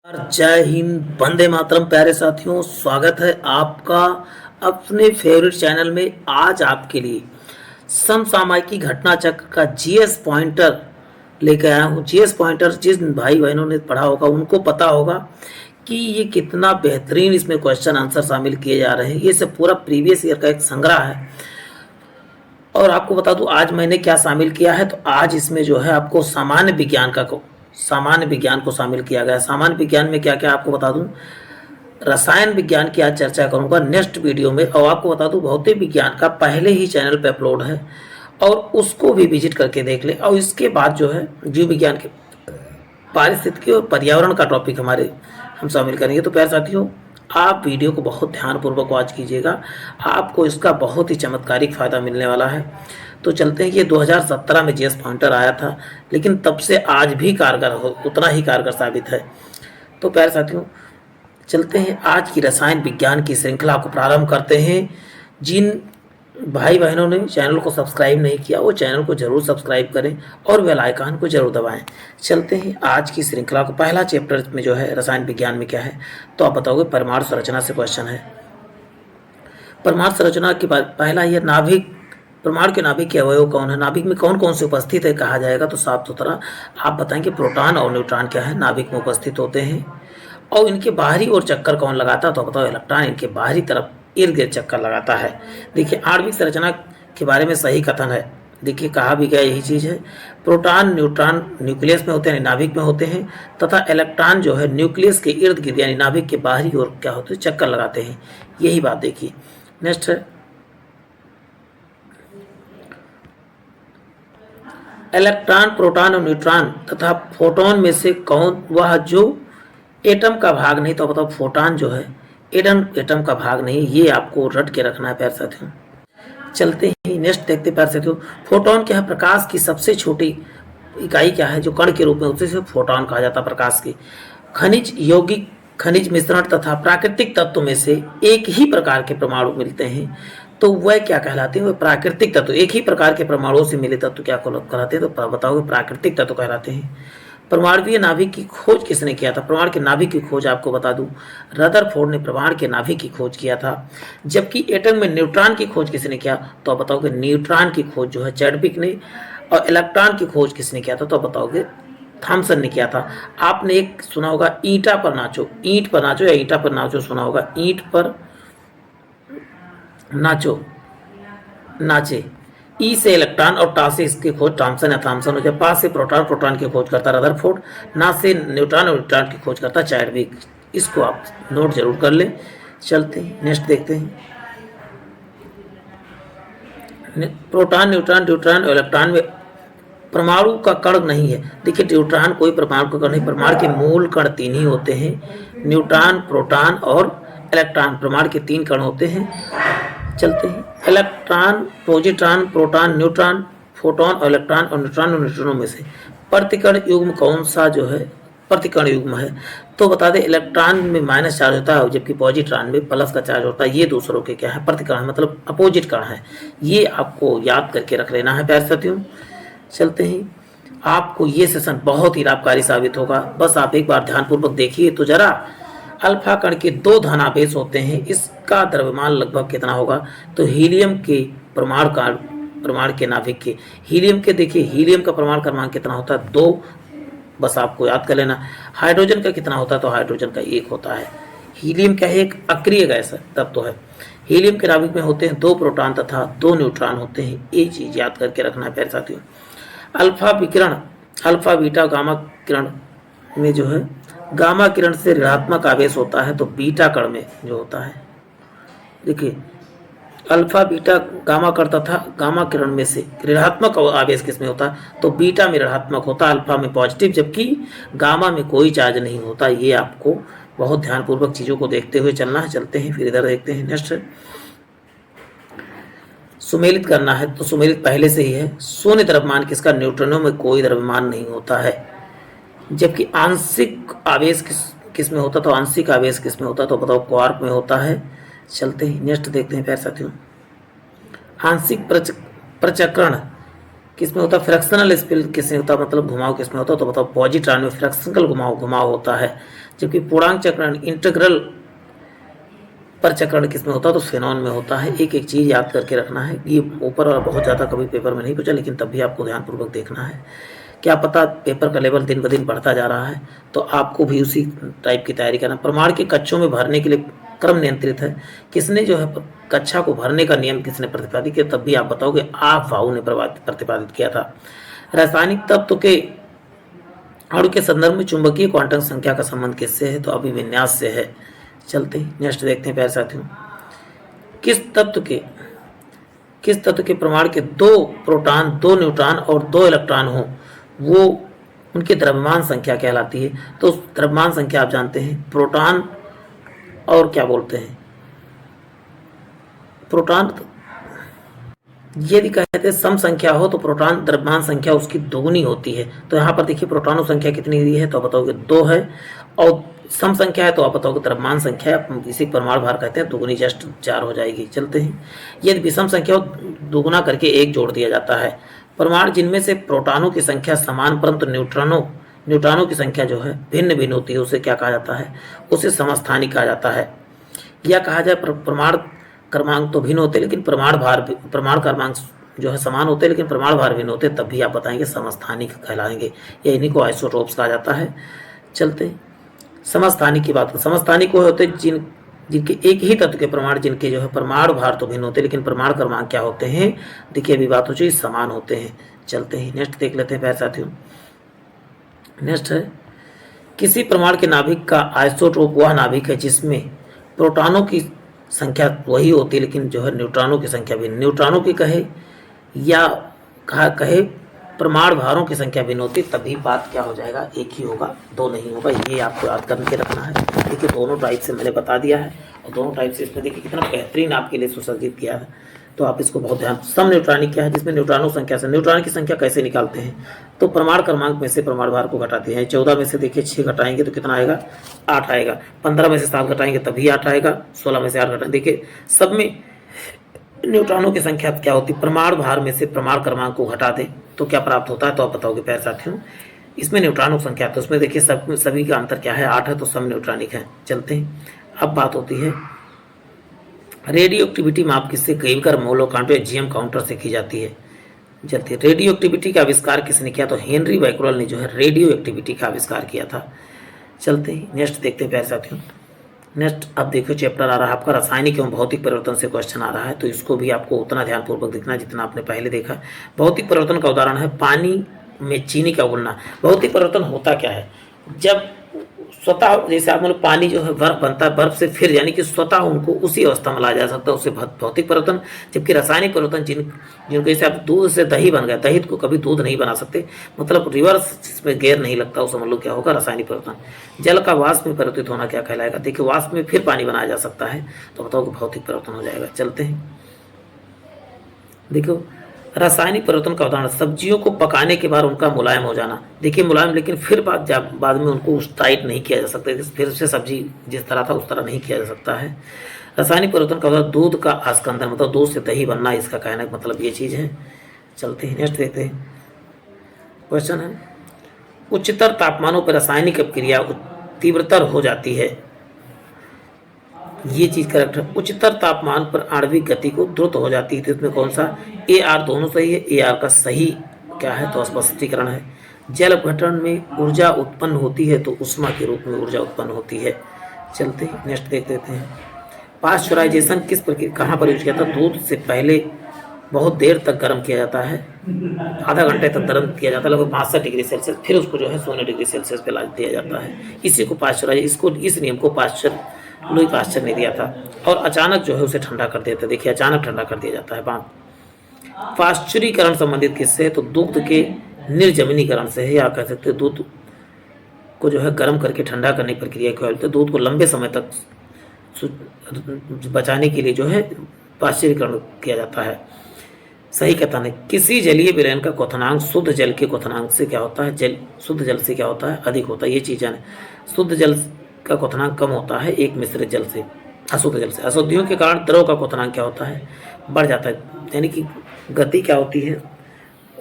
और जय हिंद, वंदे मातरम। प्यारे साथियों, स्वागत है आपका अपने फेवरेट चैनल में। आज आपके लिए समसामयिकी घटना चक्र का जीएस पॉइंटर लेकर आया हूँ। जीएस पॉइंटर जिन भाई बहनों ने पढ़ा होगा उनको पता होगा कि ये कितना बेहतरीन इसमें क्वेश्चन आंसर शामिल किए जा रहे हैं। ये सब पूरा प्रीवियस ईयर का एक संग्रह है। और आपको बता दूं आज मैंने क्या शामिल किया है। तो आज इसमें जो है आपको सामान्य विज्ञान को शामिल किया गया है। सामान्य विज्ञान में क्या क्या आपको बता दूं। रसायन विज्ञान की आज चर्चा करूंगा नेक्स्ट वीडियो में। और आपको बता दूं भौतिक विज्ञान का पहले ही चैनल पे अपलोड है और उसको भी विजिट करके देख ले। और इसके बाद जो है जीव विज्ञान के पारिस्थितिकी और पर्यावरण का टॉपिक हम शामिल करेंगे। तो प्यारे साथियों, आप वीडियो को बहुत ध्यानपूर्वक वॉच कीजिएगा, आपको इसका बहुत ही चमत्कारिक फ़ायदा मिलने वाला है। तो चलते हैं। ये 2017 में जीएस पॉइंटर आया था, लेकिन तब से आज भी उतना ही कारगर साबित है। तो प्यारे साथियों, चलते हैं आज की रसायन विज्ञान की श्रृंखला को प्रारंभ करते हैं। जिन भाई बहनों ने चैनल को सब्सक्राइब नहीं किया वो चैनल को जरूर सब्सक्राइब करें और बेल आइकन को जरूर दबाएं। चलते हैं आज की श्रृंखला को। पहला चैप्टर में जो है रसायन विज्ञान में क्या है, तो आप बताओगे परमाणु संरचना से क्वेश्चन है। परमाणु संरचना के बाद पहला ये नाभिक। परमाणु के नाभिक के अवयव कौन है, नाभिक में कौन कौन से उपस्थित है कहा जाएगा। तो साफ सुथरा आप बताएंगे प्रोटॉन और न्यूट्रॉन क्या है, नाभिक में उपस्थित होते हैं। और इनके बाहरी ओर चक्कर कौन लगाता है, तो बताओ इलेक्ट्रॉन इनके बाहरी तरफ इर्द गिर्द चक्कर लगाता है। देखिए आणविक संरचना के बारे में सही कथन है। देखिए कहा भी गया यही चीज़ है। प्रोटॉन न्यूट्रॉन न्यूक्लियस में होते हैं, नाभिक में होते हैं, तथा इलेक्ट्रॉन जो है न्यूक्लियस के इर्द गिर्द यानी नाभिक के बाहरी ओर क्या होते हैं, चक्कर लगाते हैं। यही बात देखिए। नेक्स्ट है इलेक्ट्रॉन, प्रोटॉन और न्यूट्रॉन तथा फोटोन में से कौन वह जो एटम का भाग नहीं। तो बताओ फोटॉन जो है एटम का भाग नहीं। ये आपको रट के रखना है प्यारे साथियों। चलते ही नेक्स्ट देखते प्यारे साथियों। फोटोन क्या है, प्रकाश की सबसे छोटी इकाई क्या है, जो कण के रूप में उसे फोटोन कहा जाता है। प्रकाश की खनिज, यौगिक खनिज मिश्रण तथा प्राकृतिक तत्व में से एक ही प्रकार के परमाणु मिलते हैं तो वह क्या कहलाते हैं, वह प्राकृतिक तत्व। एक ही प्रकार के परमाणुओं से मिले तत्व क्या कहलाते हैं, तो बताओगे प्राकृतिक तत्व कहलाते हैं। परमाणुवीय नाभिक की खोज किसने किया था, परमाणु के नाभिक की खोज आपको बता दूं रदरफोर्ड ने परमाणु के नाभिक की खोज किया था। जबकि एटम में न्यूट्रॉन की खोज किसने किया, तो आप बताओगे न्यूट्रॉन की खोज जो है चैडविक ने। और इलेक्ट्रॉन की खोज किसने किया था, तो आप बताओगे थॉमसन ने किया था। आपने एक सुना होगा ईंटा पर नाचो, ईंट पर नाचो या ईंटा पर नाचो सुना होगा। ईंट पर नाचो नाचे। ई से इलेक्ट्रॉन और टा से इसकी खोज थॉमसन या थॉमसन हो जाए। पा से प्रोटॉन, प्रोटॉन की खोज करता रदरफोर्ड। ना से न्यूट्रॉन और न्यूट्रॉन की खोज करता चैडविक। इसको आप नोट जरूर कर ले। चलते हैं नेक्स्ट देखते हैं। प्रोटॉन, न्यूट्रॉन, ड्यूट्रॉन और इलेक्ट्रॉन में परमाणु का कण नहीं है। देखिए न्यूट्रॉन कोई परमाणु का कण नहीं। परमाणु के मूल कण तीन ही होते हैं, न्यूट्रॉन, प्रोटॉन और इलेक्ट्रॉन। परमाणु के तीन कण होते हैं। चलते हैं electron, positron, proton, neutron, photon और इलेक्ट्रॉन और न्यूट्रॉन और न्यूट्रॉनों में से प्रतिकण युग्म कौन सा जो है प्रतिकण युग्म है। तो बता दें इलेक्ट्रॉन में माइनस चार्ज होता है जबकि पॉजिट्रॉन में प्लस का चार्ज होता है। ये दूसरों के क्या है, प्रतिकण है, मतलब अपोजिट कण है। ये आपको याद करके रख लेना है प्यारे साथियों। चलते हैं, आपको ये सेशन बहुत ही लाभकारी साबित होगा। बस आप एक बार ध्यानपूर्वक देखिए तो जरा। अल्फा कण के दो धनावेश होते हैं, इसका द्रव्यमान लगभग कितना होगा, तो हीलियम के परमाणु के नाभिक के हीलियम के देखिए हीलियम का परमाणु क्रमांक कितना होता है, 2। बस आपको याद कर लेना। हाइड्रोजन का कितना होता है, तो हाइड्रोजन का 1 होता है। हीलियम क्या है, एक अक्रिय गैस तत्व है। हीलियम के नाभिक में होते हैं 2 प्रोटॉन तथा 2 न्यूट्रॉन होते हैं। ये चीज याद करके रखना है प्यारे साथियों। अल्फा विकिरण, अल्फा बीटा गामा किरण में जो है गामा किरण से ऋणात्मक आवेश होता है, तो बीटा कण में जो होता है देखिए अल्फा बीटा गामा कण तथा गामा किरण में से ऋणात्मक आवेश किसमें होता है, तो बीटा में ऋणात्मक होता है, अल्फा में पॉजिटिव, जबकि गामा में कोई चार्ज नहीं होता। ये आपको बहुत ध्यानपूर्वक चीज़ों को देखते हुए चलना है। चलते हैं फिर इधर देखते हैं। नेक्स्ट सुमेलित करना है, तो सुमेलित पहले से ही है। शून्य द्रव्यमान किसका, न्यूट्रॉनों में कोई द्रव्यमान नहीं होता है। जबकि आंशिक आवेश किस में होता, तो आंशिक आवेश किस में होता, तो बताओ क्वार्क में होता है। चलते ही नेक्स्ट देखते हैं प्यारे साथियों। आंशिक प्रचक्रण किसमें होता है? फ्रैक्शनल स्पिल किसमें होता है, मतलब घुमाव किसमें होता है? तो बताओ पॉजिट्रॉन में फ्रैक्शनल घुमाव होता है। जबकि पूर्णांक चक्रण इंटीग्रल पर चक्रण किसमें होता है? तो फेनॉन में होता है। एक एक चीज़ याद करके रखना है। ये ऊपर वाला बहुत ज़्यादा कभी पेपर में नहीं पूछा, लेकिन तब भी आपको ध्यानपूर्वक देखना है। क्या पता पेपर का लेवल दिन ब दिन बढ़ता जा रहा है, तो आपको भी उसी टाइप की तैयारी करना। प्रमाण के कक्षों में भरने के लिए क्रम नियंत्रित है। किसने जो है कक्षा को भरने का नियम किसने प्रतिपादित किया? तब भी आप बताओगे आप भाऊ ने प्रतिपादित किया था। रासायनिक तत्व के अणु के संदर्भ में चुंबकीय क्वांटम संख्या का संबंध किससे है? तो अभिविन्यास से है। चलते हैं नेक्स्ट देखते हैं प्यारे साथियों। किस तत्व के प्रमाण के 2 प्रोटॉन 2 न्यूट्रॉन और 2 इलेक्ट्रॉन हो, वो उनकी द्रव्यमान संख्या कहलाती है। तो द्रव्यमान संख्या आप जानते हैं, प्रोटॉन और क्या बोलते हैं, प्रोटॉन यदि कहते हैं सम संख्या हो तो प्रोटॉन द्रव्यमान संख्या उसकी दोगुनी होती है। तो यहाँ पर देखिए प्रोटॉनों संख्या कितनी दी है, तो आप बताओगे 2 है, और सम संख्या है तो आप बताओगे द्रव्यमान संख्या, इसी परमाणु भार कहते हैं, दोगुनी जस्ट 4 हो जाएगी। चलते हैं। यदि विषम संख्या हो दोगुना करके 1 जोड़ दिया जाता है। परमाणु जिनमें से प्रोटॉनों की संख्या समान परंतु न्यूट्रॉनों की संख्या जो है भिन्न भिन्न होती है, उसे क्या कहा जाता है? उसे समस्थानिक कहा जाता है। या कहा जाए परमाणु क्रमांक तो भिन्न होते लेकिन परमाणु क्रमांक जो है समान होते लेकिन परमाणु भार भिन्न होते, तब भी आप बताएंगे समस्थानिक कहलाएंगे, या इन्हीं को आइसोटोप्स कहा जाता है। चलते हैं। समस्थानिक की बात, समस्थानिक वो होते जिनके एक ही तत्व के परमाणु जिनके जो है परमाणु भार तो भिन्न होते लेकिन परमाणु क्रमांक क्या होते हैं? देखिए अभी बात हो चुकी, समान होते हैं। चलते हैं नेक्स्ट देख लेते हैं प्यारे साथियों। नेक्स्ट है, किसी परमाणु के नाभिक का आइसोटोप वह नाभिक है जिसमें प्रोटॉनों की संख्या वही होती है लेकिन जो है न्यूट्रॉनों की संख्या भिन्न, न्यूट्रॉनों की कहे या कहे परमाणु भारों की संख्या भिन्न होती, तभी बात क्या हो जाएगा? एक ही होगा, 2 नहीं होगा। ये आपको याद करके रखना है। देखिए दोनों टाइप से मैंने बता दिया है, और दोनों टाइप से इसमें देखिए कितना बेहतरीन आपके लिए सुसज्जित किया है, तो आप इसको बहुत ध्यान। सम न्यूट्रॉनिक क्या है? जिसमें न्यूट्रॉनों संख्या से न्यूट्रॉन की संख्या कैसे निकालते हैं? तो परमाणु क्रमांक में से परमाणु भार को घटाते हैं। 14 में से देखिए 6 घटाएंगे तो कितना आएगा? 8 आएगा। 15 में से 7 घटाएंगे तभी 8 आएगा। 16 में से 8 घटाएंगे, देखिए सब में न्यूट्रॉनों की संख्या क्या होती है? परमाणु भार में से परमाणु क्रमांक को घटा दें तो क्या प्राप्त होता है? तो आप बताओगे प्यारे साथियों, इसमें न्यूट्रॉनों की संख्या, तो उसमें देखिए सभी का अंतर क्या है? 8 है, तो सम न्यूट्रॉनिक है। चलते हैं। अब बात होती है रेडियो एक्टिविटी माप किससे? गेलकर मोलोकांटो या जीएम काउंटर से की जाती है। चलते हैं। रेडियो एक्टिविटी का आविष्कार किसने किया? तो हेनरी बैक्यूलेट ने जो है रेडियो एक्टिविटी का आविष्कार किया था। चलते हैं नेक्स्ट देखते हैं प्यारे साथियों। नेक्स्ट अब देखो चैप्टर आ रहा है आपका रासायनिक एवं भौतिक परिवर्तन से क्वेश्चन आ रहा है, तो इसको भी आपको उतना ध्यानपूर्वक देखना है जितना आपने पहले देखा। भौतिक परिवर्तन का उदाहरण है पानी में चीनी का उबलना। भौतिक परिवर्तन होता क्या है? जब स्वतः, जैसे आप मतलब पानी जो है बर्फ बनता है, बर्फ से फिर यानी कि स्वतः उनको उसी अवस्था में लाया जा सकता है, उसे भौतिक परिवर्तन। जबकि रासायनिक परिवर्तन जिनको जैसे आप दूध से दही बन गया, दही को कभी दूध नहीं बना सकते, मतलब रिवर्स जिसमें गेयर नहीं लगता, उस समझ लो क्या होगा? रासायनिक परिवर्तन। जल का वाष्प में परिवर्तित होना क्या कहलाएगा? देखिए वाष्प में फिर पानी बनाया जा सकता है, तो बताओ कि भौतिक परिवर्तन हो जाएगा। चलते हैं। देखो रासायनिक परिवर्तन का उदाहरण, सब्जियों को पकाने के बाद उनका मुलायम हो जाना। देखिए मुलायम, लेकिन फिर बाद में उनको उस टाइट नहीं किया जा सकता, फिर से सब्जी जिस तरह था उस तरह नहीं किया जा सकता है। रासायनिक परिवर्तन का उदाहरण दूध का आस्कंदन, मतलब दूध से दही बनना, इसका कहने का मतलब ये चीज़ है। चलते हैं नेक्स्ट देखते हैं। क्वेश्चन है, उच्चतर तापमानों पर रासायनिक अभिक्रिया तीव्रतर हो जाती है। ये चीज करेक्ट है। उच्चतर तापमान पर आणविक गति को द्रुत हो जाती है, तो इसमें कौन सा? ए आर दोनों सही है। ए आर का सही क्या है? तो स्पष्टीकरण है। जल अपघटन में ऊर्जा उत्पन्न होती है तो उष्मा के रूप में ऊर्जा उत्पन्न होती है। चलते हैं नेक्स्ट देख लेते हैं। पाश्चराइजेशन किस प्रक्रिया कहाँ पर यूज किया था? दूध से पहले बहुत देर तक गर्म किया जाता है, आधा घंटे तक गर्म किया जाता है, लगभग 65 डिग्री सेल्सियस, फिर उसको जो है 16 डिग्री सेल्सियस पे ला दिया जाता है। इसी को पाश्चराइज, इस नियम को लुई पाश्चर ने दिया था। और अचानक जो है उसे ठंडा कर देता है। देखिए अचानक ठंडा कर दिया जाता है। पाश्चरीकरण संबंधित किससे है? तो दुग्ध के निर्जमीनीकरण से है, या कह सकते हैं दूध को जो है गर्म करके ठंडा करने की प्रक्रिया को बोलते हैं। दूध को लंबे समय तक बचाने के लिए जो है पाश्चरीकरण किया जाता है। सही कहता नहीं। किसी जलीय विलयन का क्वथनांक शुद्ध जल के क्वथनांक से क्या होता है? शुद्ध जल से क्या होता है? अधिक होता है। ये चीज़ है। शुद्ध जल का क्वथनांक कम होता है एक मिश्रित जल से, अशुद्ध जल से। अशुद्धियों के कारण द्रव का क्वथनांक क्या होता है? बढ़ जाता है। यानी कि गति क्या होती है?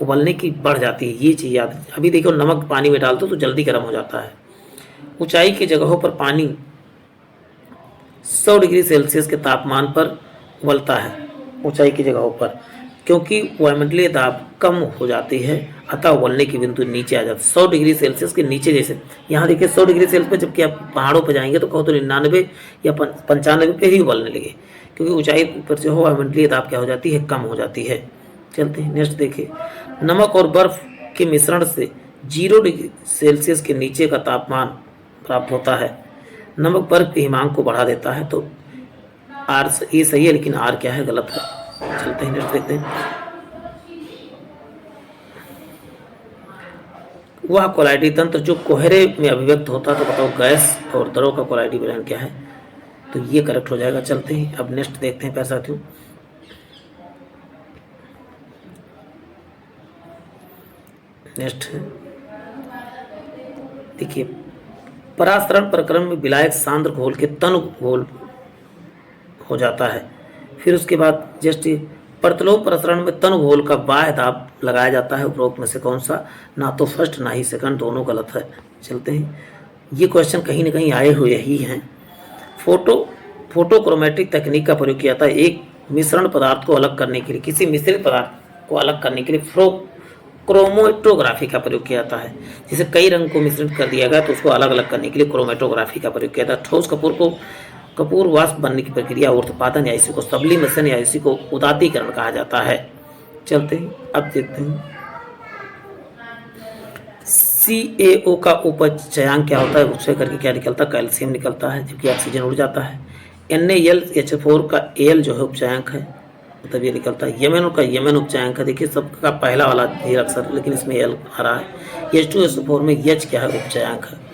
उबलने की बढ़ जाती है, ये चीज़ याद। अभी देखो नमक पानी में डाल दो तो जल्दी गर्म हो जाता है। ऊंचाई की जगहों पर पानी 100 डिग्री सेल्सियस के तापमान पर उबलता है। ऊंचाई की जगहों पर क्योंकि वायुमंडलीय दाब कम हो जाती है, अतः उबलने की बिंदु नीचे आ जाती है 100 डिग्री सेल्सियस के नीचे। जैसे यहाँ देखिए 100 डिग्री सेल्सियस पे, जबकि आप पहाड़ों पर जाएंगे तो कहो तो 99 या 95 पे ही उबलने लगे, क्योंकि ऊंचाई पर जो हो वायुमंडलीय दाब क्या हो जाती है, कम हो जाती है। चलते हैं नेक्स्ट देखिए। नमक और बर्फ के मिश्रण से 0 डिग्री सेल्सियस के नीचे का तापमान प्राप्त होता है। नमक बर्फ के हिमांक को बढ़ा देता है। तो आर ये सही है, लेकिन आर क्या है, गलत है। चलते हैं नेक्स्ट देखते हैं। वह कोलाइडी तंत्र जो कोहरे में अभिव्यक्त होता है, तो बताओ गैस और द्रव का कोलाइडी विलयन क्या है, तो ये करेक्ट हो जाएगा। चलते हैं अब नेक्स्ट देखते हैं प्यारे साथियों। नेक्स्ट देखिए, परासरण प्रक्रम में विलायक सांद्र घोल के तन घोल हो जाता है। फिर उसके बाद जस्ट परतलोक प्रसरण में तन घोल का बाह्य दाब लगाया जाता है। उपरोक्त में से कौन सा, ना तो फर्स्ट ना ही सेकंड, दोनों गलत है। चलते हैं, ये क्वेश्चन कहीं ना कहीं आए हुए ही हैं। फोटोक्रोमेटिक तकनीक का प्रयोग किया था एक मिश्रण पदार्थ को अलग करने के लिए, किसी मिश्रित पदार्थ को अलग करने के लिए क्रोमेटोग्राफी का प्रयोग किया जाता है। जैसे कई रंग को मिश्रित कर दिया गया तो उसको अलग अलग करने के लिए क्रोमेटोग्राफी का प्रयोग किया था। ठोस कपूर वाष्प बनने की प्रक्रिया उत्पादन या इसी को सब्लिमेशन या इसी को उदातीकरण कहा जाता है। चलते हैं अब देखते हैं। CaO का उपचयांक क्या होता है, उससे करके क्या निकलता है, कैल्शियम निकलता है, जबकि ऑक्सीजन उड़ जाता है। NaLH4 का Al जो है उपचयांक है, मतलब ये निकलता है। यमन का यमन उपचयांक है। देखिए सबका पहला वाला ही अक्षर, लेकिन इसमें L आ रहा है। H2SO4 में H क्या है, उपचयांक है।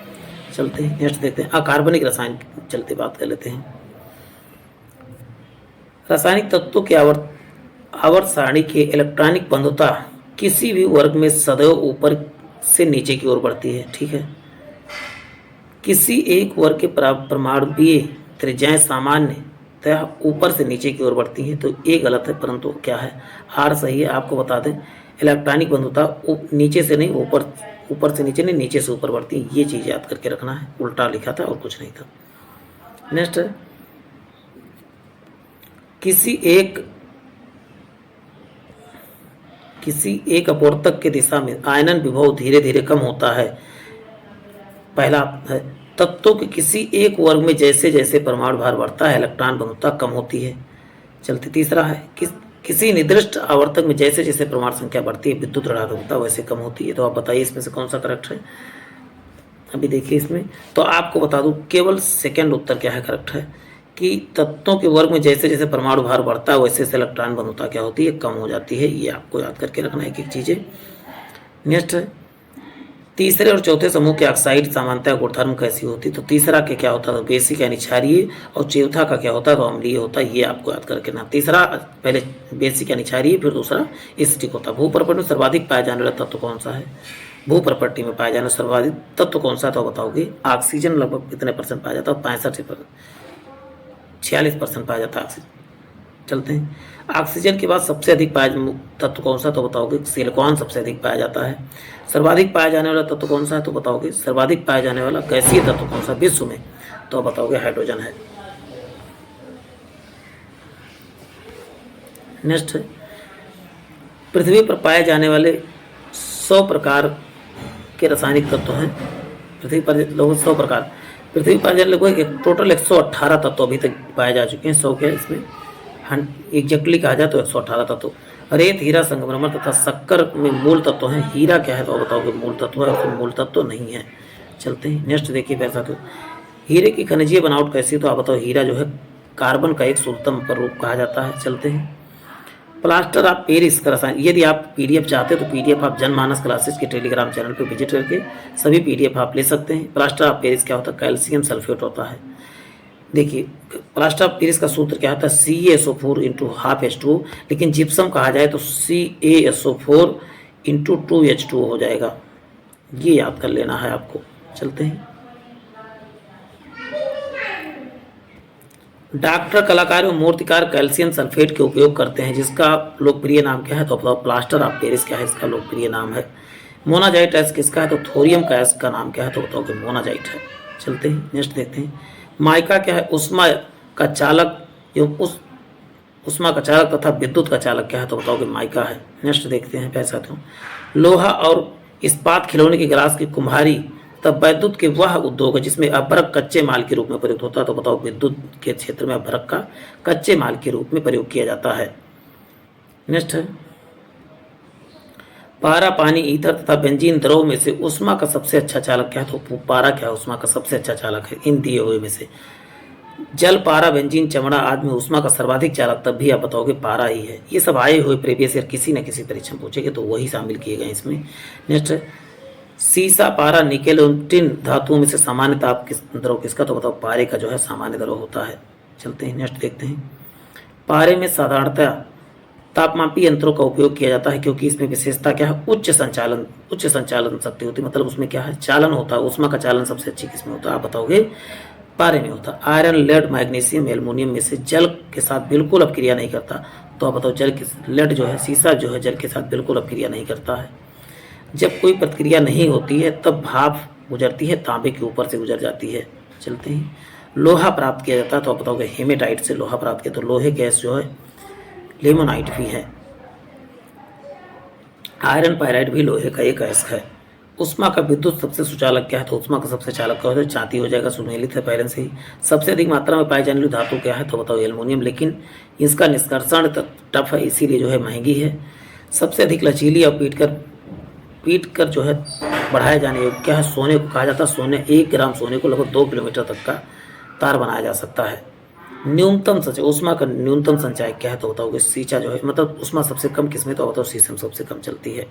चलते हैं नेक्स्ट देखते हैं। अकार्बनिक रसायन चलते बात कर लेते हैं। रासायनिक तत्वों की आवर्त सारणी के इलेक्ट्रॉनिक बंधुता किसी भी वर्ग में सदैव ऊपर से नीचे की ओर बढ़ती है। ठीक है, किसी एक वर्ग के परमाणुीय त्रिज्याएं सामान्यतः ऊपर से नीचे की ओर बढ़ती हैं, तो ये गलत है, परंतु क्या है, आर सही है। आपको बता दें, इलेक्ट्रॉनिक बंधुता नीचे से नहीं ऊपर से नीचे नहीं, नीचे से ऊपर बढ़ती है। ये चीज़ याद करके रखना है, उल्टा लिखा था और कुछ नहीं था। नेक्स्ट है, किसी एक अपवर्तक के दिशा में आयनन विभव धीरे धीरे कम होता है। पहला है, तत्वों के किसी एक वर्ग में जैसे जैसे परमाणु भार बढ़ता है इलेक्ट्रॉन बंधुता कम होती है। चलते तीसरा है, किसी निर्दिष्ट आवर्तक में जैसे जैसे परमाणु संख्या बढ़ती है विद्युत ऋणात्मकता वैसे कम होती है। तो आप बताइए इसमें से कौन सा करेक्ट है। अभी देखिए इसमें तो आपको बता दूं, केवल सेकंड उत्तर क्या है करेक्ट है, कि तत्वों के वर्ग में जैसे जैसे परमाणु भार बढ़ता है वैसे वैसे इलेक्ट्रॉन बंधुता क्या होती है, कम हो जाती है। ये आपको याद करके रखना है एक एक चीज़ें। नेक्स्ट है, तीसरे और चौथे समूह के ऑक्साइड सामान्यतः गुणधर्म कैसी होती, तो तीसरा के क्या होता है, तो बेसिक यानी क्षारीय, और चौथा का क्या होता है, तो अम्लीय होता है। ये आपको याद करके ना, तीसरा पहले बेसिक यानी क्षारीय, फिर दूसरा एसिडिक होता है। भूप्रपट में सर्वाधिक पाया जाने वाला तत्व कौन सा है, भूप्रपट्टी में पाया जाने सर्वाधिक तत्व कौन सा, तो बताओगे ऑक्सीजन लगभग कितने परसेंट पाया जाता है, 46% पाया जाता है ऑक्सीजन। चलते हैं, ऑक्सीजन के बाद सबसे अधिक पाया तत्व कौन सा, तो बताओगे सिलिकॉन सबसे अधिक पाया जाता है। सर्वाधिक पाया जाने वाला तत्व कौन सा है, तो बताओगे सर्वाधिक पाया जाने वाला गैसीय तत्व कौन सा विश्व में, तो बताओगे हाइड्रोजन है। नेक्स्ट है, पृथ्वी पर पाए जाने वाले 100 प्रकार के रासायनिक तत्व हैं। पृथ्वी पर लगभग 100 प्रकार, पृथ्वी पर लगभग टोटल 118 तत्व अभी तक पाए जा चुके हैं। 100 के इसमें एग्जैक्टली कहा जाए तो 118 तत्व। रेत, हीरा, संगमरमर तथा शक्कर में मूल तत्व हैं। हीरा क्या है, तो बताओगे मूल तत्व है, और फिर मूल तत्व नहीं है। चलते हैं नेक्स्ट देखिए पैसा। तो हीरे की खनिजीय बनावट कैसी, तो आप बताओ हीरा जो है कार्बन का एक शुद्धतम रूप कहा जाता है। चलते हैं, प्लास्टर ऑफ पेरिस का रसायन, यदि आप पीडीएफ चाहते हो तो पीडीएफ आप जनमानस क्लासेस के टेलीग्राम चैनल पर विजिट करके सभी पीडीएफ आप ले सकते हैं। प्लास्टर ऑफ पेरिस क्या होता है, कैल्शियम सल्फेट होता है। देखिए प्लास्टर ऑफ पेरिस का सूत्र क्या होता है, CaSO4 × ½ H2O, लेकिन जिप्सम कहा जाए तो CaSO4 × 2H2O हो जाएगा। ये याद कर लेना है आपको। चलते हैं, डॉक्टर, कलाकार एवं मूर्तिकार कैल्शियम सल्फेट के उपयोग करते हैं, जिसका लोकप्रिय नाम क्या है? तो बताओ प्लास्टर ऑफ पेरिस क्या है इसका लोकप्रिय नाम है। मोनाजाइट ऐश किसका है? तो थोरियम का ऐश का नाम क्या है? तो बताओ कि मोनाजाइट है। चलते हैं नेक्स्ट देखते हैं। माइका क्या है? उष्मा का चालक एवं उष्मा का चालक तथा विद्युत का चालक क्या है? तो बताओ कि माइका है। नेक्स्ट देखते हैं पैसा साथियों। लोहा और इस्पात खिलौने की ग्लास की कुम्हारी तब वैद्युत के वह उद्योग है जिसमें अभ्रक कच्चे माल के रूप में प्रयुक्त होता है। तो बताओ विद्युत के क्षेत्र में अभ्रक का कच्चे माल के रूप में प्रयोग किया जाता है। नेक्स्ट है पारा, पानी, ईथर तथा बेंजीन द्रव में से उष्मा का सबसे अच्छा चालक क्या है? तो पारा क्या है? उष्मा का सबसे अच्छा चालक है इन दिए हुए में से। जल, पारा, बेंजीन, चमड़ा आदि में उष्मा का सर्वाधिक चालक तब भी आप बताओगे पारा ही है। ये सब आए हुए प्रीवियस ईयर किसी न किसी परीक्षा में पूछेंगे तो वही शामिल किए गए इसमें। नेक्स्ट है सीसा, पारा, निकेल और टिन धातुओं में से सामान्य ताप द्रव किसका? तो बताओ पारे का जो है सामान्य द्रव होता है। चलते हैं नेक्स्ट देखते हैं। पारे में साधारणतः तापमापी यंत्रों का उपयोग किया जाता है क्योंकि इसमें विशेषता क्या है? उच्च संचालन शक्ति होती है। मतलब उसमें क्या है? चालन होता है। उष्मा का चालन सबसे अच्छी किसमें होता है? आप बताओगे पारे में होता है। आयरन, लेड, मैग्नीशियम, एल्युमिनियम में से जल के साथ बिल्कुल अपक्रिया नहीं करता। तो आप बताओ जल के लेड जो है, सीसा जो है जल के साथ बिल्कुल अपक्रिया नहीं करता है। जब कोई प्रतिक्रिया नहीं होती है तब भाप गुजरती है, तांबे के ऊपर से गुजर जाती है। चलते हैं। लोहा प्राप्त किया जाता है। तो आप बताओगे हेमेटाइट से लोहा प्राप्त किया। तो लोहे गैस जो है लेमोनाइट भी है। आयरन पायराइड भी लोहे का एक अयस्क है। उष्मा का विद्युत सबसे सुचालक क्या है? तो उष्मा का सबसे चालक क्या होता है? चांदी हो जाएगा, सुमेलित है पहले से ही। सबसे अधिक मात्रा में पाई जाने वाली धातु क्या है? तो बताओ एल्युमिनियम, लेकिन इसका निष्कर्षण टफ है इसीलिए जो है महंगी है। सबसे अधिक लचीली और पीट कर जो है बढ़ाया जाने योग्य क्या है? सोने को कहा जाता है। सोने 1 ग्राम सोने को लगभग 2 किलोमीटर तक का तार बनाया जा सकता है। न्यूनतम संचय, उष्मा का न्यूनतम संचय क्या है? तो बताओगे सीचा जो है, मतलब उष्मा सबसे कम किसमें? तो बताओ शीशम सबसे कम चलती है।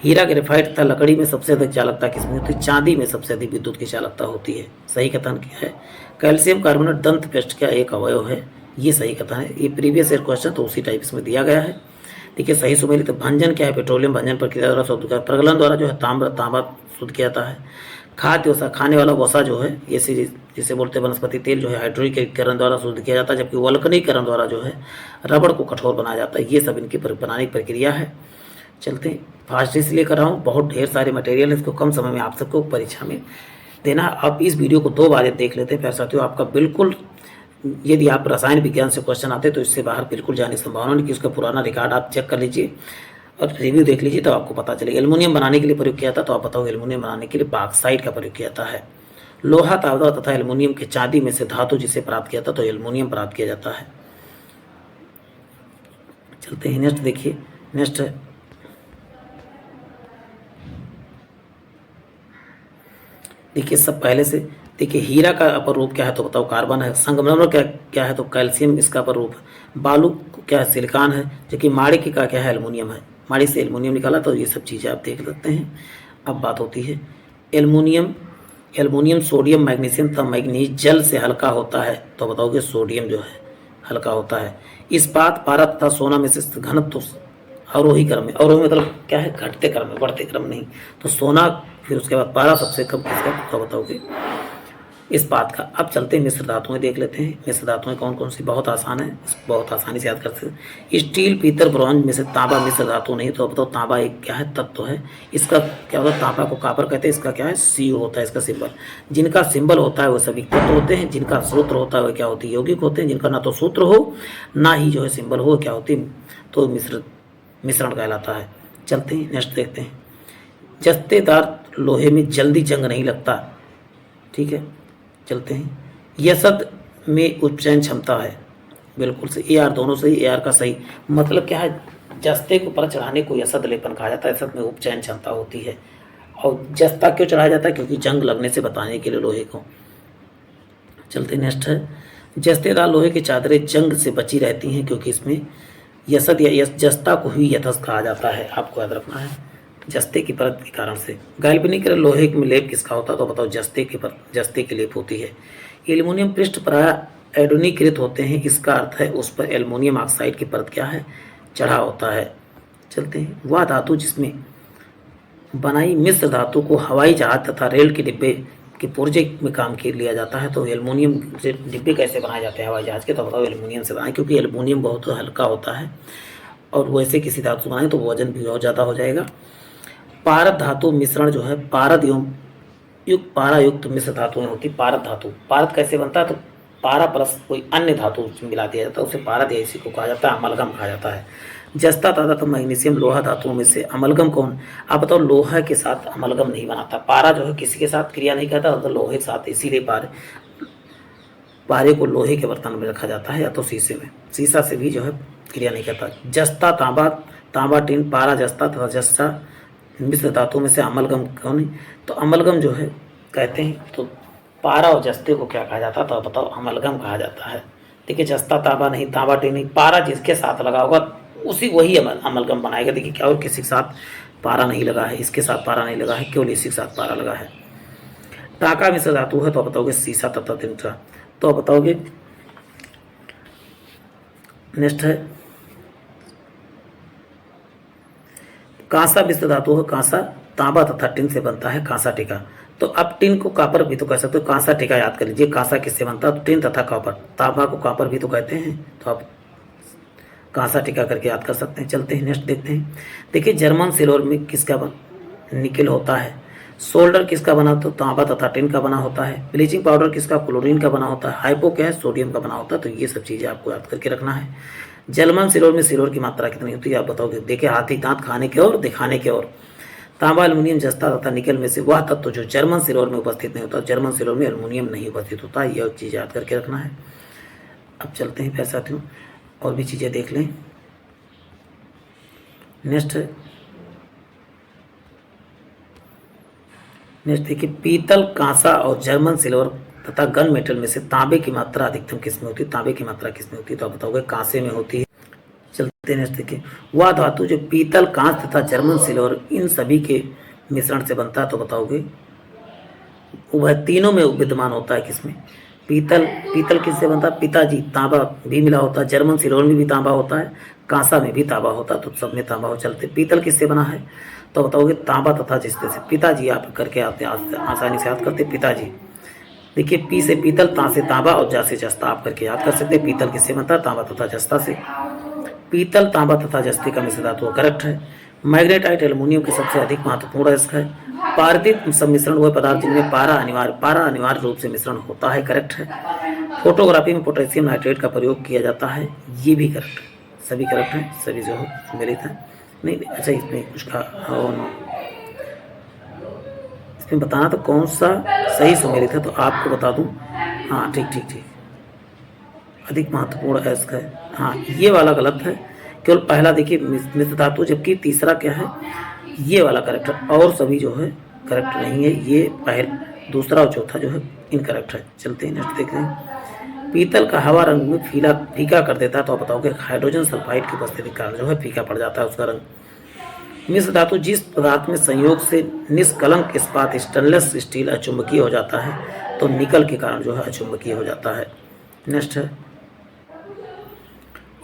हीरा, ग्रेफाइट तथा लकड़ी में सबसे अधिक चालकता किसमें होती है? चांदी में सबसे अधिक विद्युत की चालकता होती है। सही कथन क्या है? कैल्शियम कार्बोनेट दंत पेस्ट का एक अवयव है। ये सही कथन है। ये प्रीवियस ईयर क्वेश्चन तो उसी टाइप इसमें दिया गया है। देखिए सही सुमेलित। भंजन क्या है? पेट्रोलियम भंजन प्रक्रिया द्वारा शुद्ध किया। प्रगलन द्वारा जो है तांबा शुद्ध किया जाता है। खाद्य वसा, खाने वाला वसा जो है, जिसे बोलते हैं वनस्पति तेल जो है हाइड्रोलिकीकरण द्वारा शुद्ध किया जाता है, जबकि वल्कनीकरण द्वारा जो है रबड़ को कठोर बनाया जाता है। ये सब इनकी बनाने की प्रक्रिया है। चलते हैं। फास्ट इसलिए कर रहा हूँ, बहुत ढेर सारे मटेरियल है, इसको कम समय में आप सबको परीक्षा में देना। आप इस वीडियो को 2 बार देख लेते हैं प्यारे साथियों, आपका बिल्कुल, यदि आप रसायन विज्ञान से क्वेश्चन आते तो इससे बाहर बिल्कुल जाने की संभावना नहीं। कि उसका पुराना रिकॉर्ड आप चेक कर लीजिए और रिव्यू देख लीजिए तो आपको पता चलेगा। एल्युमिनियम बनाने के लिए प्रयोग किया था, तो आप बताओ एल्युमिनियम बनाने के लिए बॉक्साइट का प्रयोग किया जाता है। लोहा, तांबा तथा एल्युमिनियम के चांदी में से धातु जिसे प्राप्त किया था, तो एल्युमिनियम प्राप्त किया जाता है। चलते हैं नेक्स्ट देखिए। नेक्स्ट है देखिए सब पहले से देखिए। हीरा का अपर रूप क्या है? तो बताओ कार्बन है। संगमरमर क्या है? तो कैल्शियम इसका अपर रूप है। बालू क्या है? सिलिकॉन है। जबकि माणिक्य का क्या है? एल्युमिनियम है। माणिक्य से एल्युमिनियम निकाला। तो ये सब चीज़ें आप देख सकते हैं। अब बात होती है एल्युमिनियम, सोडियम, मैग्नीशियम तथा मैग्नीज जल से हल्का होता है। तो बताओगे सोडियम जो है हल्का होता है। इस्पात, पारा तथा सोना में से घनत्व अवरोही क्रम में, अवरोही मतलब क्या है? घटते क्रम में, बढ़ते क्रम नहीं। तो सोना, फिर उसके बाद पारा सबसे कम किसका? तो बताओगे इस्पात का। अब चलते हैं मिश्र धातुएं देख लेते हैं। मिश्र धातुएं कौन कौन सी? बहुत आसान है, इसको बहुत आसानी से याद कर सकते हैं। स्टील, पीतल, ब्रॉन्ज में से तांबा मिश्र धातु नहीं। तो बताओ तांबा एक क्या है? तत्व है। इसका क्या होता है? तांबा को कापर कहते हैं। इसका क्या है? Cu होता है इसका सिंबल। जिनका सिंबल होता है वो सभी तत्व होते हैं। जिनका सूत्र होता है वो क्या होती है? यौगिक होते हैं। जिनका ना तो सूत्र हो ना ही जो है सिंबल हो, क्या होती है? तो मिश्रण कहलाता है। चलते हैं नेक्स्ट देखते हैं। जस्तेदार लोहे में जल्दी जंग नहीं लगता। ठीक है, चलते हैं। यसद में उपचयन क्षमता है। बिल्कुल सही। AR दोनों सही। AR का सही मतलब क्या है? जस्ते के ऊपर चढ़ाने को यसद लेपन कहा जाता है। यसद में उपचयन क्षमता होती है। और जस्ता क्यों चढ़ाया जाता है? क्योंकि जंग लगने से बचाने के लिए लोहे को। चलते नेक्स्ट है। जस्तेदार लोहे की चादरें जंग से बची रहती हैं क्योंकि इसमें यसद या जस्ता को ही यथस्थ कहा जाता है। आपको याद रखना है, जस्ते की परत के कारण से। गैल्वेनिक लोहे में लेप किसका होता है? तो बताओ जस्ते की लेप होती है। एल्युमिनियम पृष्ठ प्रायः एडोनीकृत होते हैं। इसका अर्थ है उस पर एल्युमिनियम ऑक्साइड की परत क्या है? चढ़ा होता है। चलते हैं। वह धातु जिसमें बनाई मिश्र धातु को हवाई जहाज तथा रेल के डिब्बे कि प्रोजेक्ट में काम के लिया जाता है। तो एल्युमिनियम से डिब्बे कैसे बनाए जाते हैं हवाई जहाज़ के, तो बताओ एल्युमिनियम से बनाए, क्योंकि एल्युमिनियम बहुत हल्का होता है और वैसे किसी धातु से बनाए तो वजन भी बहुत ज़्यादा हो जाएगा। पारद धातु मिश्रण जो है, पारद एवं युक्त पारा युक्त मिश्र धातुएं होती। पारद धातु, पारद कैसे बनता है, तो पारा प्लस कोई अन्य धातु मिला दिया जाता है, उसे पारद या इसी को कहा जाता है, अमलगम कहा जाता है। जस्ता तथा मैग्नीशियम लोहा धातुओं में से अमलगम कौन, आप बताओ। लोहा के साथ अमलगम नहीं बनाता, पारा जो है किसी के साथ क्रिया नहीं करता, तो लोहे के साथ, इसीलिए पारे को लोहे के बर्तन में रखा जाता है या तो शीशे में, शीशा से भी जो है क्रिया नहीं करता। जस्ता तांबा, तांबा टिन, पारा जस्ता तथा जस्ता मिश्र धातु में से अमलगम कौन है, तो अमलगम जो है कहते हैं, तो पारा और जस्ते को क्या कहा जाता है, तो बताओ अमलगम कहा जाता है। देखिए जस्ता तांबा नहीं, तांबा टिन नहीं, पारा जिसके साथ लगा होगा उसी वही अमलगम बनाएगा। देखिए क्या, और किसी के साथ पारा नहीं लगा है, इसके साथ पारा नहीं लगा है, केवल इसी के साथ पारा लगा है। टाका मिश्र धातु है, तो आप बताओगे सीसा तथा तिनका, तो आप बताओगे। नेक्स्ट है कांसा मिश्र धातु है, कांसा तांबा तथा टिन से बनता है, कांसा टीका। तो अब टिन को कॉपर भी तो कह सकते हो, कांसा टीका याद कर लीजिए। कांसा किससे बनता है, तो टिन तथा कॉपर, तांबा को कॉपर भी तो कहते हैं, तो आप कांसा टीका करके याद कर सकते हैं। चलते हैं नेक्स्ट देखते हैं। देखिए जर्मन सिल्वर में किसका निकल होता है, सोल्डर किसका बना, तो तांबा तथा टिन का बना होता है। ब्लीचिंग पाउडर किसका, क्लोरीन का बना होता है। हाइपो क्या है, सोडियम का बना होता है। तो ये सब चीज़ें आपको याद करके रखना है। जर्मन सिल्वर में सिल्वर की मात्रा कितनी होती है, आप बताओगे। देखिए हाथी दांत खाने के और दिखाने के और। तांबा, एल्युमिनियम, जस्ता तथा निकल में से वह तत्व जो जर्मन सिल्वर में उपस्थित नहीं होता, जर्मन सिल्वर में एल्युमिनियम नहीं उपस्थित होता, यह चीज़ याद करके रखना है। अब चलते हैं फिर साथियों, और भी चीज़ें देख लें। नेक्स्ट देखिए पीतल, कांसा और जर्मन सिल्वर तथा गन मेटल में से तांबे की मात्रा अधिकतम किस में होती है, तांबे की मात्रा किस में होती है, तो आप बताओगे कांसे में होती है। चलते नेक्स्ट देखिए, वह धातु जो पीतल, कांस तथा जर्मन सिल्वर इन सभी के मिश्रण से बनता है, तो बताओगे वह तीनों में विद्यमान होता है। किसमें, पीतल, पीतल किससे बनता है, पिताजी, तांबा भी मिला होता है, जर्मन सिल्वर में भी तांबा होता है, कांसा में भी तांबा होता है, तो सब में तांबा हो। चलते पीतल किससे बना है, तो बताओगे तांबा तथा जस्ते से। पिताजी आप करके आते आसानी से याद करते पिताजी। देखिए पी से पीतल, ता से तांबा और जा से जस्ता आप करके याद कर सकते। पीतल किससे बनता है, तांबा तथा जस्ता से। पीतल, तांबा तथा जस्ते का मिश्र धातु करेक्ट है। मैग्नेटाइट एल्युमिनियम के सबसे अधिक महत्वपूर्ण है। पारदित सम्मिश्रण हुए पदार्थ जिनमें पारा अनिवार्य रूप से मिश्रण होता है, करेक्ट है। फोटोग्राफी में पोटेशियम नाइट्रेट का प्रयोग किया जाता है, ये भी करेक्ट है। सभी करेक्ट है, सभी जो है सुमेलित है। नहीं अच्छा, इसमें कुछ का इसमें बताना तो कौन सा सही सुमेलित है, तो आपको बता दूं। हाँ ठीक, अधिक महत्वपूर्ण है इसका, हाँ ये वाला गलत है। केवल पहला देखिए मिश्र धातु, जबकि तीसरा क्या है, ये वाला करेक्ट है, और सभी जो है करेक्ट नहीं है। ये दूसरा और चौथा जो है इनकरेक्ट है। चलते हैं नेक्स्ट देखते हैं। पीतल का हवा रंग में फीका कर देता है, तो आप बताओगे हाइड्रोजन सल्फाइड की उपस्थिति के कारण जो है फीका पड़ जाता है उसका रंग। मिश्र धातु जिस पदार्थ में संयोग से निष्कलंक इस्पात स्टेनलेस स्टील अचुंबकीय हो जाता है, तो निकल के कारण जो है अचुंबकीय हो जाता है। नेक्स्ट है,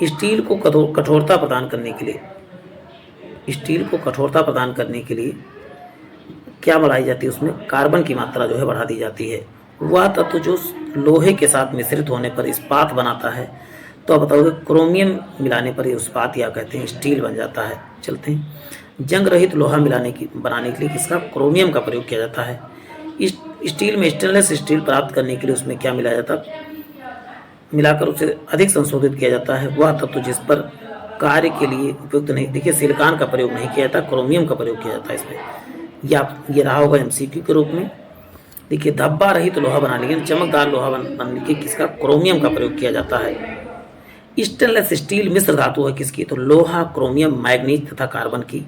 स्टील को कठोरता प्रदान करने के लिए क्या बढ़ाई जाती है, उसमें कार्बन की मात्रा जो है बढ़ा दी जाती है। वह तत्व जो लोहे के साथ मिश्रित होने पर इस्पात बनाता है, तो आप बताओगे क्रोमियम मिलाने पर इस्पात या कहते हैं स्टील बन जाता है। चलते हैं, जंग रहित लोहा बनाने के लिए किसका, क्रोमियम का प्रयोग किया जाता है। स्टील में स्टेनलेस स्टील प्राप्त करने के लिए उसमें क्या मिलाया जाता है, मिलाकर उसे अधिक संशोधित किया जाता है। वह तत्व जिस पर कार्य के लिए उपयुक्त नहीं, देखिए सिलिकॉन का प्रयोग नहीं किया जाता, क्रोमियम का प्रयोग किया जाता है इसमें। ये रहा होगा एमसीक्यू के रूप में। देखिए धब्बा रहित लोहा बनाने के लिए, चमकदार लोहा बनाने के किसका, क्रोमियम का प्रयोग किया जाता है। स्टेनलेस स्टील मिश्र धातु है किसकी, तो लोहा, क्रोमियम, मैग्नीज तथा कार्बन की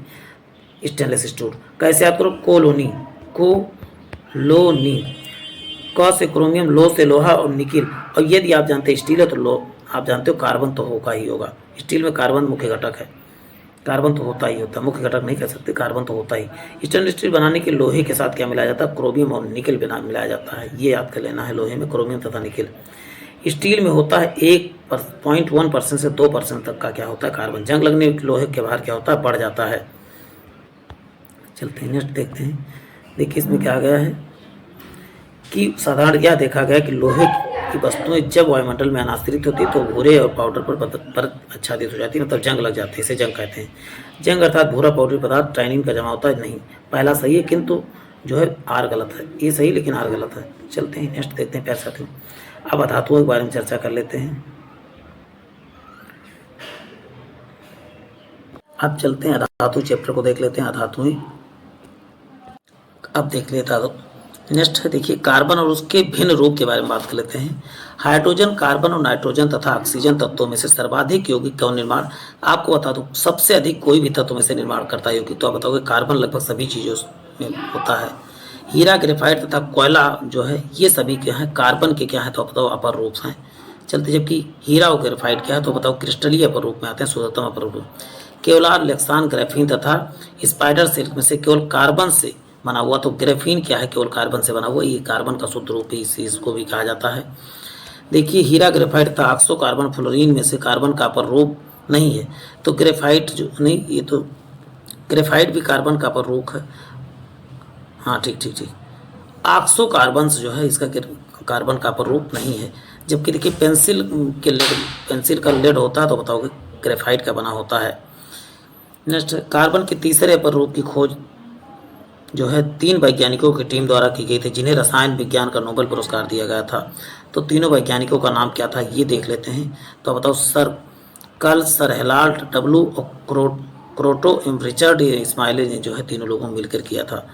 स्टेनलेस स्टील। कैसे याद करो, कोलोनी, क से क्रोमियम, लो से लोहा और निकिल। और यदि आप जानते हैं स्टील है तो लो आप जानते हो कार्बन तो होगा ही होगा। स्टील में कार्बन मुख्य घटक है, कार्बन तो होता ही होता है, मुख्य घटक नहीं कह सकते, कार्बन तो होता ही। स्टेनलेस स्टील बनाने के लोहे के साथ क्या मिलाया जाता है, क्रोमियम और निकिल मिलाया जाता है। ये याद कर लेना है, लोहे में क्रोमियम तथा निकिल। स्टील में होता है 1.1% से 2% तक का क्या होता है, कार्बन। जंग लगने लोहे के बाहर क्या होता है, बढ़ जाता है। चलते हैं नेक्स्ट देखते हैं। देखिए इसमें क्या आ गया है कि साधारण यह देखा गया कि लोहे की वस्तुएं जब वायुमंडल में अनाश्रित होती तो भूरे और पाउडर पर आच्छादित हो जाती है, मतलब जंग लग जाती है, इसे जंग कहते हैं। जंग अर्थात भूरा पाउडरी पदार्थ टाइनिन का जमा होता है। नहीं, पहला सही है, किंतु जो है आर गलत है। ये सही लेकिन आर गलत है। चलते हैं नेक्स्ट देखते हैं प्यारे साथियों। अब अधातुओं के बारे में चर्चा कर लेते हैं। अब चलते हैं अधातु चैप्टर को देख लेते हैं, अधातुएं। अब देख लेते हैं नेक्स्ट है, देखिए कार्बन और उसके भिन्न रूप के बारे में बात कर लेते हैं। हाइड्रोजन, कार्बन और नाइट्रोजन तथा ऑक्सीजन तत्वों में से सर्वाधिक यौगिक का निर्माण आपको बता दूं, सबसे अधिक कोई भी तत्व में से निर्माण करता है यौगिक, तो आप बताओगे कार्बन लगभग सभी चीज़ों में होता है। हीरा, ग्रेफाइट तथा कोयला जो है ये सभी क्या है, कार्बन के क्या है, तो आप बताओ अपर रूप हैं। चलते, जबकि हीरा और ग्रेफाइट क्या है, तो बताओ क्रिस्टलीय अपर रूप में आते हैं, शुद्धतम अपर रूप। केवलार, लेक्सान, ग्रेफीन तथा स्पाइडर सिल्क में से केवल कार्बन से बना हुआ, तो ग्रेफीन क्या है, केवल कार्बन से बना हुआ, ये कार्बन का शुद्ध रूप ही इसको भी कहा जाता है। देखिए हीरा, ग्रेफाइट तथा ऑक्सो कार्बन फ्लोरीन में से कार्बन का अपर रूप नहीं है, तो ग्रेफाइट जो नहीं, ये तो ग्रेफाइट भी कार्बन का अपर रूप है। हाँ ठीक। ऑक्सो कार्बन जो है इसका कार्बन का अपर रूप नहीं है। जबकि देखिए पेंसिल का लेड होता है, तो बताओगे ग्रेफाइट का बना होता है। नेक्स्ट, कार्बन के तीसरे अपर रूप की खोज जो है 3 वैज्ञानिकों की टीम द्वारा की गई थी, जिन्हें रसायन विज्ञान का नोबेल पुरस्कार दिया गया था। तो तीनों वैज्ञानिकों का नाम क्या था, ये देख लेते हैं। तो बताओ सर हेलाल्ड डब्लू और क्रोटो रिचर्ड इस्माइली ने जो है तीनों लोगों ने मिलकर किया था।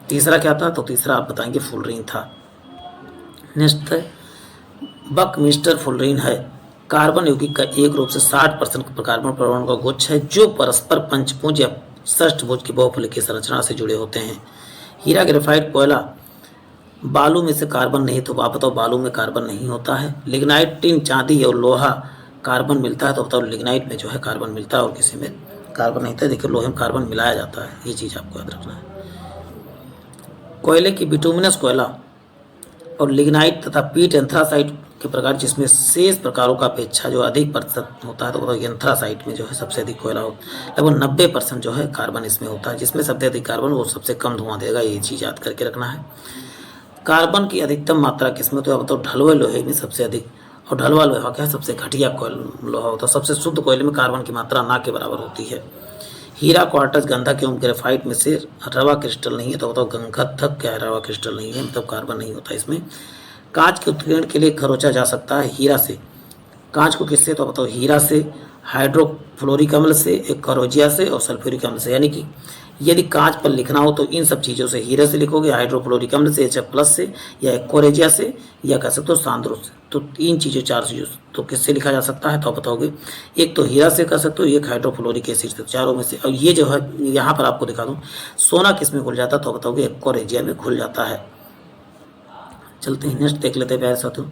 तीसरा क्या था, तो तीसरा आप बताएंगे फुलरीन था। नेक्स्ट है बकमिस्टर फुलरीन है कार्बन यौगिक का एक रूप से 60% कार्बन परमाणु का गुच्छ है, जो परस्पर पंचभुज या षष्ठभुज की बहुफलकीय संरचना से जुड़े होते हैं। हीरा, ग्रेफाइट, कोयला, बालू में से कार्बन नहीं, तो आप बताओ बालू में कार्बन नहीं होता है। लिग्नाइट, टिन, चांदी और लोहा कार्बन मिलता है, तो बताओ लिग्नाइट में जो है कार्बन मिलता है और किसी में कार्बन नहीं था। देखिए लोहे में कार्बन मिलाया जाता है, ये चीज़ आपको याद रखना है। कोयले की बिटुमिनस कोयला और लिग्नाइट तथा पीट एंथ्रासाइट के प्रकार, जिसमें शेष प्रकारों का अपेक्षा जो अधिक प्रतिशत होता है, तो बताओ एंथ्रासाइट में जो है सबसे अधिक कोयला हो, लगभग 90% जो है कार्बन इसमें होता है। जिसमें सबसे अधिक कार्बन वो सबसे कम धुआं देगा, ये चीज़ याद करके रखना है। कार्बन की अधिकतम मात्रा किसमें, तो बताओ ढलुए लोहे में सबसे अधिक, और ढलुआ लोहा क्या है, सबसे घटिया लोहा होता है। सबसे शुद्ध कोयले में कार्बन की मात्रा ना के बराबर होती है। हीरा, क्वार्टज, गंधक एवं ग्रेफाइट में से रवा क्रिस्टल नहीं है, तो बताओ गंधक क्या है, रवा क्रिस्टल नहीं है, मतलब कार्बन नहीं होता इसमें। कांच के उत्कीर्ण के लिए खरोचा जा सकता है हीरा से। कांच को किससे, तो बताओ हीरा से, हाइड्रोफ्लोरिक अम्ल से, एक करोजिया से और सल्फ्यूरिक अम्ल से। यानी कि यदि कांच पर लिखना हो तो इन सब चीज़ों से, हीरे से लिखोगे, हाइड्रोफ्लोरिक अम्ल से, HF+ से, या कोरेजिया से, या कह सकते हो सांद्रो से। तो 3 चीज़ों 4 चीज़ों तो किससे लिखा जा सकता है, तो आप बताओगे एक तो हीरा से कर सकते हो, एक हाइड्रोफ्लोरिक एसिड से, चारों में से। और ये जो है यहाँ पर आपको दिखा दूँ, सोना किस में घुल जाता है, तो बताओगे एक कोरेजिया में घुल जाता है। चलते हैं नेक्स्ट देख लेते हैं प्यारे साथियों।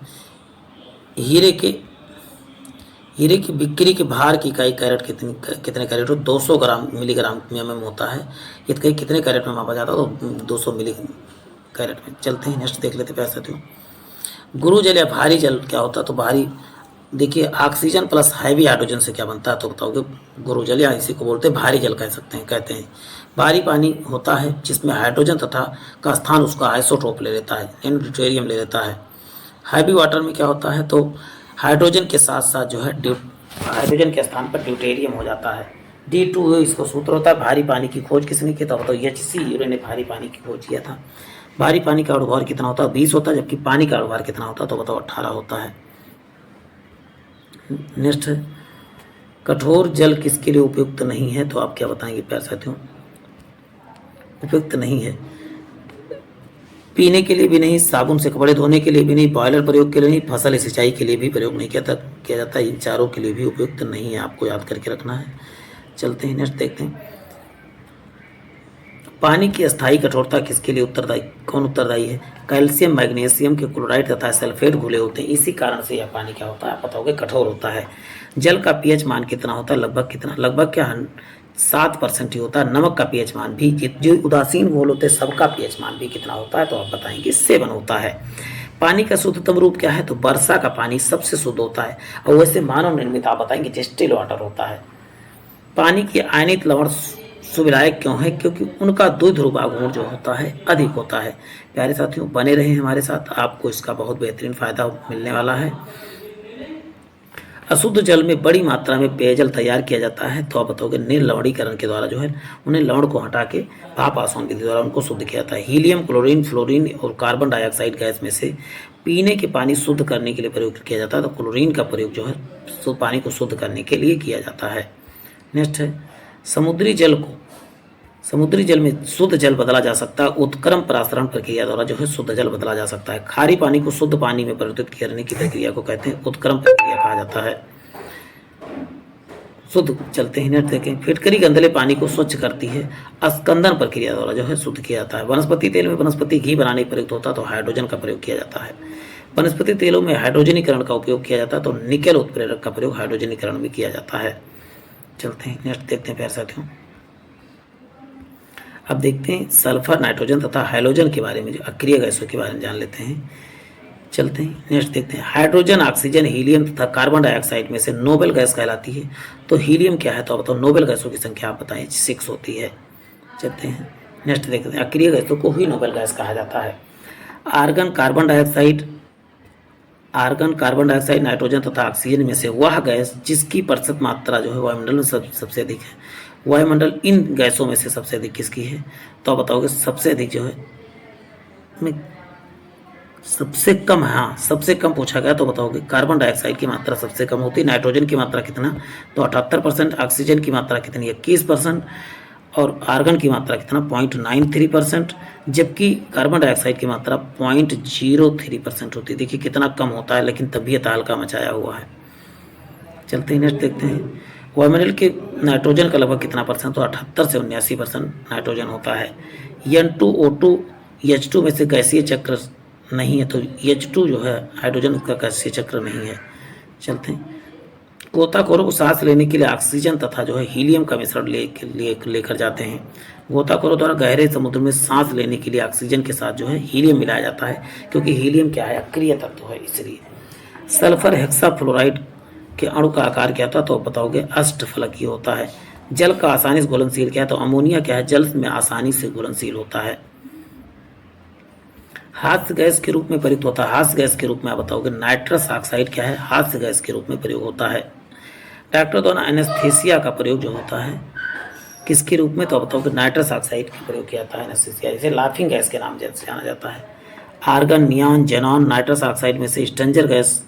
हीरे की बिक्री के भार की इकाई कैरेट कितने कैरेट हो, 200 ग्राम मिलीग्राम में होता है। ये कितने कैरेट में मापा जाता है, तो 200 मिली कैरेट में। चलते हैं नेक्स्ट देख लेते हैं प्यारे साथियों। गुरु जल या भारी जल क्या होता है, तो भारी, देखिए ऑक्सीजन प्लस हैवी हाइड्रोजन से क्या बनता है, तो बताओगे गुरु जल, या इसी को बोलते हैं भारी जल कहते हैं। भारी पानी होता है जिसमें हाइड्रोजन तथा का स्थान उसका आइसोटोप ले लेता है, यानी ड्यूटेरियम ले लेता है। हैवी वाटर में क्या होता है, तो हाइड्रोजन के साथ साथ जो है हाइड्रोजन के स्थान पर ड्यूटेरियम हो जाता है। D2 इसको सूत्र होता है। भारी पानी की खोज किसने की, तो HC यूरे ने भारी पानी की खोज किया था। भारी पानी का अणुभार कितना होता है, 20 होता है, जबकि पानी का अणुभार कितना होता है, तो बताओ 18 होता है। नेक्स्ट, कठोर जल किसके लिए उपयुक्त नहीं है, तो आप क्या बताएंगे प्यारे साथियों। उपयुक्त नहीं है, पीने के लिए भी नहीं, साबुन से कपड़े धोने के लिए भी नहीं, बॉयलर प्रयोग के लिए नहीं, फसल सिंचाई के लिए भी प्रयोग नहीं किया जाता। इन चारों के लिए भी उपयुक्त नहीं है, आपको याद करके रखना है। चलते हैं नेक्स्ट देखते हैं। पानी की अस्थायी कठोरता किसके लिए कौन उत्तरदायी है, कैल्शियम, मैग्नीशियम के क्लोराइड तथा सल्फेट घुले होते हैं, इसी कारण से यह पानी क्या होता है, आप बताओगे कठोर होता है। जल का pH मान कितना होता है, लगभग क्या 7% ही होता है। नमक का pH मान भी, जो उदासीन घोल होते हैं सबका pH मान भी कितना होता है, तो आप बताएंगे 7 होता है। पानी का शुद्धतम रूप क्या है, तो वर्षा का पानी सबसे शुद्ध होता है, और वैसे मानव निर्मित आप बताएंगे डिस्टिल वाटर होता है। पानी की आयनित लवण सुविधायक क्यों है? क्योंकि उनका द्विध्रुव आघूर्ण जो होता है अधिक होता है। प्यारे साथियों, बने रहें हमारे साथ, आपको इसका बहुत बेहतरीन फ़ायदा मिलने वाला है। अशुद्ध जल में बड़ी मात्रा में पेयजल तैयार किया जाता है, तो आप बताओगे निर्लवणीकरण के द्वारा जो है उन्हें लवण को हटा के भाप आसवन विधि द्वारा उनको शुद्ध किया जाता है। हीलियम, क्लोरीन, फ्लोरीन और कार्बन डाइऑक्साइड गैस में से पीने के पानी शुद्ध करने के लिए प्रयोग किया जाता है, तो क्लोरीन का प्रयोग जो है पानी को शुद्ध करने के लिए किया जाता है। नेक्स्ट है समुद्री जल में शुद्ध जल बदला जा सकता है, उत्क्रम परासरण प्रक्रिया द्वारा जो है शुद्ध जल बदला जा सकता है। खारी पानी को शुद्ध पानी में परिवर्तित करने की प्रक्रिया को कहते हैं उत्क्रम प्रक्रिया कहा जाता है। शुद्ध चलते हैं, नेक्स्ट देखें। फिटकरी गंदले पानी को स्वच्छ करती है, अस्कंदन प्रक्रिया द्वारा जो है शुद्ध किया जाता है। वनस्पति तेल में वनस्पति घी बनाने में प्रयुक्त होता है, तो हाइड्रोजन का प्रयोग किया जाता है। वनस्पति तेलों में हाइड्रोजनीकरण का उपयोग किया जाता है, तो निकेल उत्प्रेरक का प्रयोग हाइड्रोजनीकरण में किया जाता है। चलते हैं, नेक्स्ट देखते हैं प्यारे साथियों। अब देखते हैं सल्फर, नाइट्रोजन तथा हाइड्रोजन के बारे में, जो अक्रिय गैसों के बारे में जान लेते हैं। चलते हैं, नेक्स्ट देखते हैं। हाइड्रोजन, ऑक्सीजन, हीलियम तथा कार्बन डाइऑक्साइड में से नोबेल गैस कहलाती है, तो हीलियम क्या है? तो बताओ नोबेल गैसों की संख्या आप बताएं, 6 होती है। चलते हैं, नेक्स्ट देखते हैं। अक्रिय गैसों को ही नोबेल गैस कहा जाता है। आर्गन, कार्बन डाइऑक्साइड, नाइट्रोजन तथा ऑक्सीजन में से वह गैस जिसकी प्रतिशत मात्रा जो है वायुमंडल में सबसे अधिक है। वायुमंडल इन गैसों में से सबसे अधिक किसकी है? तो आप बताओगे सबसे अधिक जो है सबसे कम, हाँ सबसे कम पूछा गया तो बताओगे कार्बन डाइऑक्साइड की मात्रा सबसे कम होती है। नाइट्रोजन की मात्रा कितना? तो 78%। ऑक्सीजन की मात्रा कितनी? 21%। और आर्गन की मात्रा कितना? 0.93%। जबकि कार्बन डाइऑक्साइड की मात्रा 0.03% होती है। देखिए कितना कम होता है, लेकिन तबीयत हल्का मचाया हुआ है। चलते हैं, नेक्स्ट देखते हैं। वायुमंडल के नाइट्रोजन का लगभग कितना परसेंट? तो 78 से 79% नाइट्रोजन होता है। N2O2 H2 में से गैसीय चक्र नहीं है, तो H2 जो है हाइड्रोजन का गैसीय चक्र नहीं है। चलते हैं। गोताखोरों को सांस लेने के लिए ऑक्सीजन तथा जो है हीलियम का मिश्रण लेकर जाते हैं। गोताखोरों द्वारा गहरे समुद्र में सांस लेने के लिए ऑक्सीजन के साथ जो है हीलियम मिलाया जाता है, क्योंकि हीलियम क्या है? अक्रिय तत्व है, इसलिए। सल्फर हेक्साफ्लोराइड के अणु का आकार क्या था? तो बताओगे अष्टफलकीय होता है। जल का आसानी से घुलनशील क्या है? तो अमोनिया क्या है? जल में आसानी से घुलनशील होता है। हास्य गैस के रूप में प्रयुक्त होता है। हास्य गैस के रूप में आप बताओगे नाइट्रस ऑक्साइड क्या है? हास्य गैस के रूप में प्रयोग होता है। डॉक्टर द्वारा एनेस्थीसिया का प्रयोग जो होता है किसके रूप में? तो बताओगे नाइट्रस ऑक्साइड का प्रयोग किया जाता है एनेस्थीसिया, जिसे लाफिंग गैस के नाम से जाना जाता है। Argon, neon, xenon, nitrous oxide में से स्ट्रेंजर गैस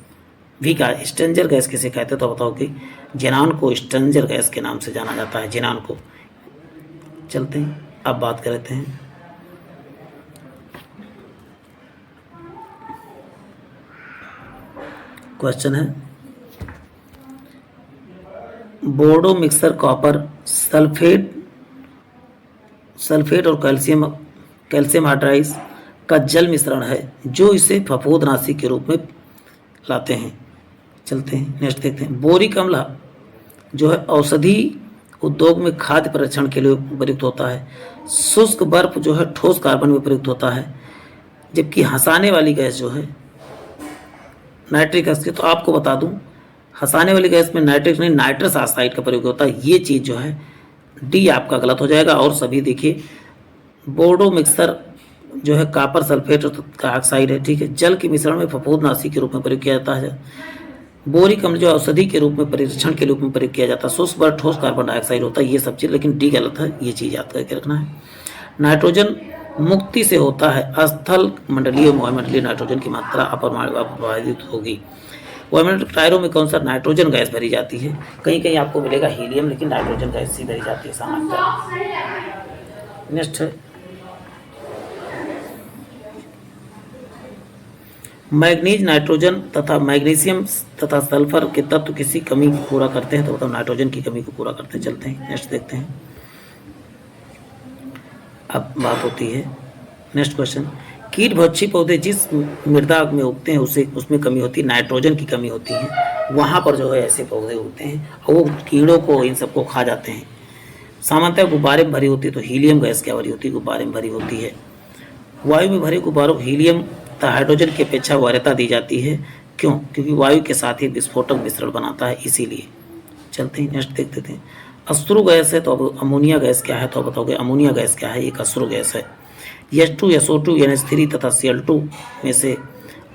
भी का स्ट्रेंजर गैस किसे कहते हैं? तो बताओगे जेनॉन को स्ट्रेंजर गैस के नाम से जाना जाता है, जेनॉन को। चलते हैं, अब बात करते हैं क्वेश्चन है बोर्डो मिक्सर कॉपर सल्फेट और कैल्शियम हाइड्राइड का जल मिश्रण है, जो इसे फफूंदनाशी के रूप में लाते हैं। चलते हैं, नेक्स्ट देखते हैं। बोरिक अम्ल जो है औषधि उद्योग में खाद्य परीक्षण के लिए प्रयुक्त होता है। शुष्क बर्फ जो है ठोस कार्बन में प्रयुक्त होता है, जबकि हंसाने वाली गैस जो है नाइट्रिक एसिड। तो आपको बता दूं, हंसाने वाली गैस में नाइट्रिक नहीं नाइट्रस ऑक्साइड का प्रयोग होता है। ये चीज़ जो है डी आपका गलत हो जाएगा। और सभी देखिए, बोर्डो मिक्सर जो है कॉपर सल्फेट का ऑक्साइड है, ठीक है। जल के मिश्रण में फफूंदनाशी के रूप में प्रयोग किया जाता है। बोरिक अम्ल जो औषधि के रूप में परीक्षण के रूप में प्रयोग किया जाता है। शुष्क बर्फ ठोस कार्बन डाइऑक्साइड होता है, ये सब चीज़, लेकिन डी गलत है, ये चीज़ याद करके रखना है। नाइट्रोजन मुक्ति से होता है। स्थल मंडलीय वायुमंडलीय नाइट्रोजन की मात्रा अप्रभावित होगी। वायुमंडल टायरों में कौन सा नाइट्रोजन गैस भरी जाती है? कहीं कहीं आपको मिलेगा हीलियम, लेकिन नाइट्रोजन गैस ही भरी जाती है सामान्यतः। नेक्स्ट है मैग्नीज, नाइट्रोजन तथा मैग्नीशियम तथा सल्फर के तत्व किसी कमी को पूरा करते हैं? तो बताओ नाइट्रोजन की कमी को पूरा करते हैं। चलते हैं, नेक्स्ट देखते हैं। अब बात होती है नेक्स्ट क्वेश्चन। कीट भक्षी पौधे जिस मृदा में उगते हैं उसमें कमी होती है, नाइट्रोजन की कमी होती है। वहाँ पर जो है ऐसे पौधे उगते हैं और वो कीड़ों को इन सबको खा जाते हैं। सामान्यतः गुब्बारे में भरी होती है, तो हीलियम गैस क्या भरी होती है? गुब्बारे में भरी होती है। वायु में भरे गुब्बारों को हीलियम तथा हाइड्रोजन की अपेक्षा वरीयता दी जाती है। क्यों? क्योंकि वायु के साथ ही विस्फोटक मिश्रण बनाता है, इसीलिए। चलते हैं, नेक्स्ट देखते हैं। अश्रु गैस है तो अब अमोनिया गैस क्या है, तो बताओगे अमोनिया गैस क्या है, एक अश्रु गैस है। H2 SO2 NH3 तथा Cl2 में से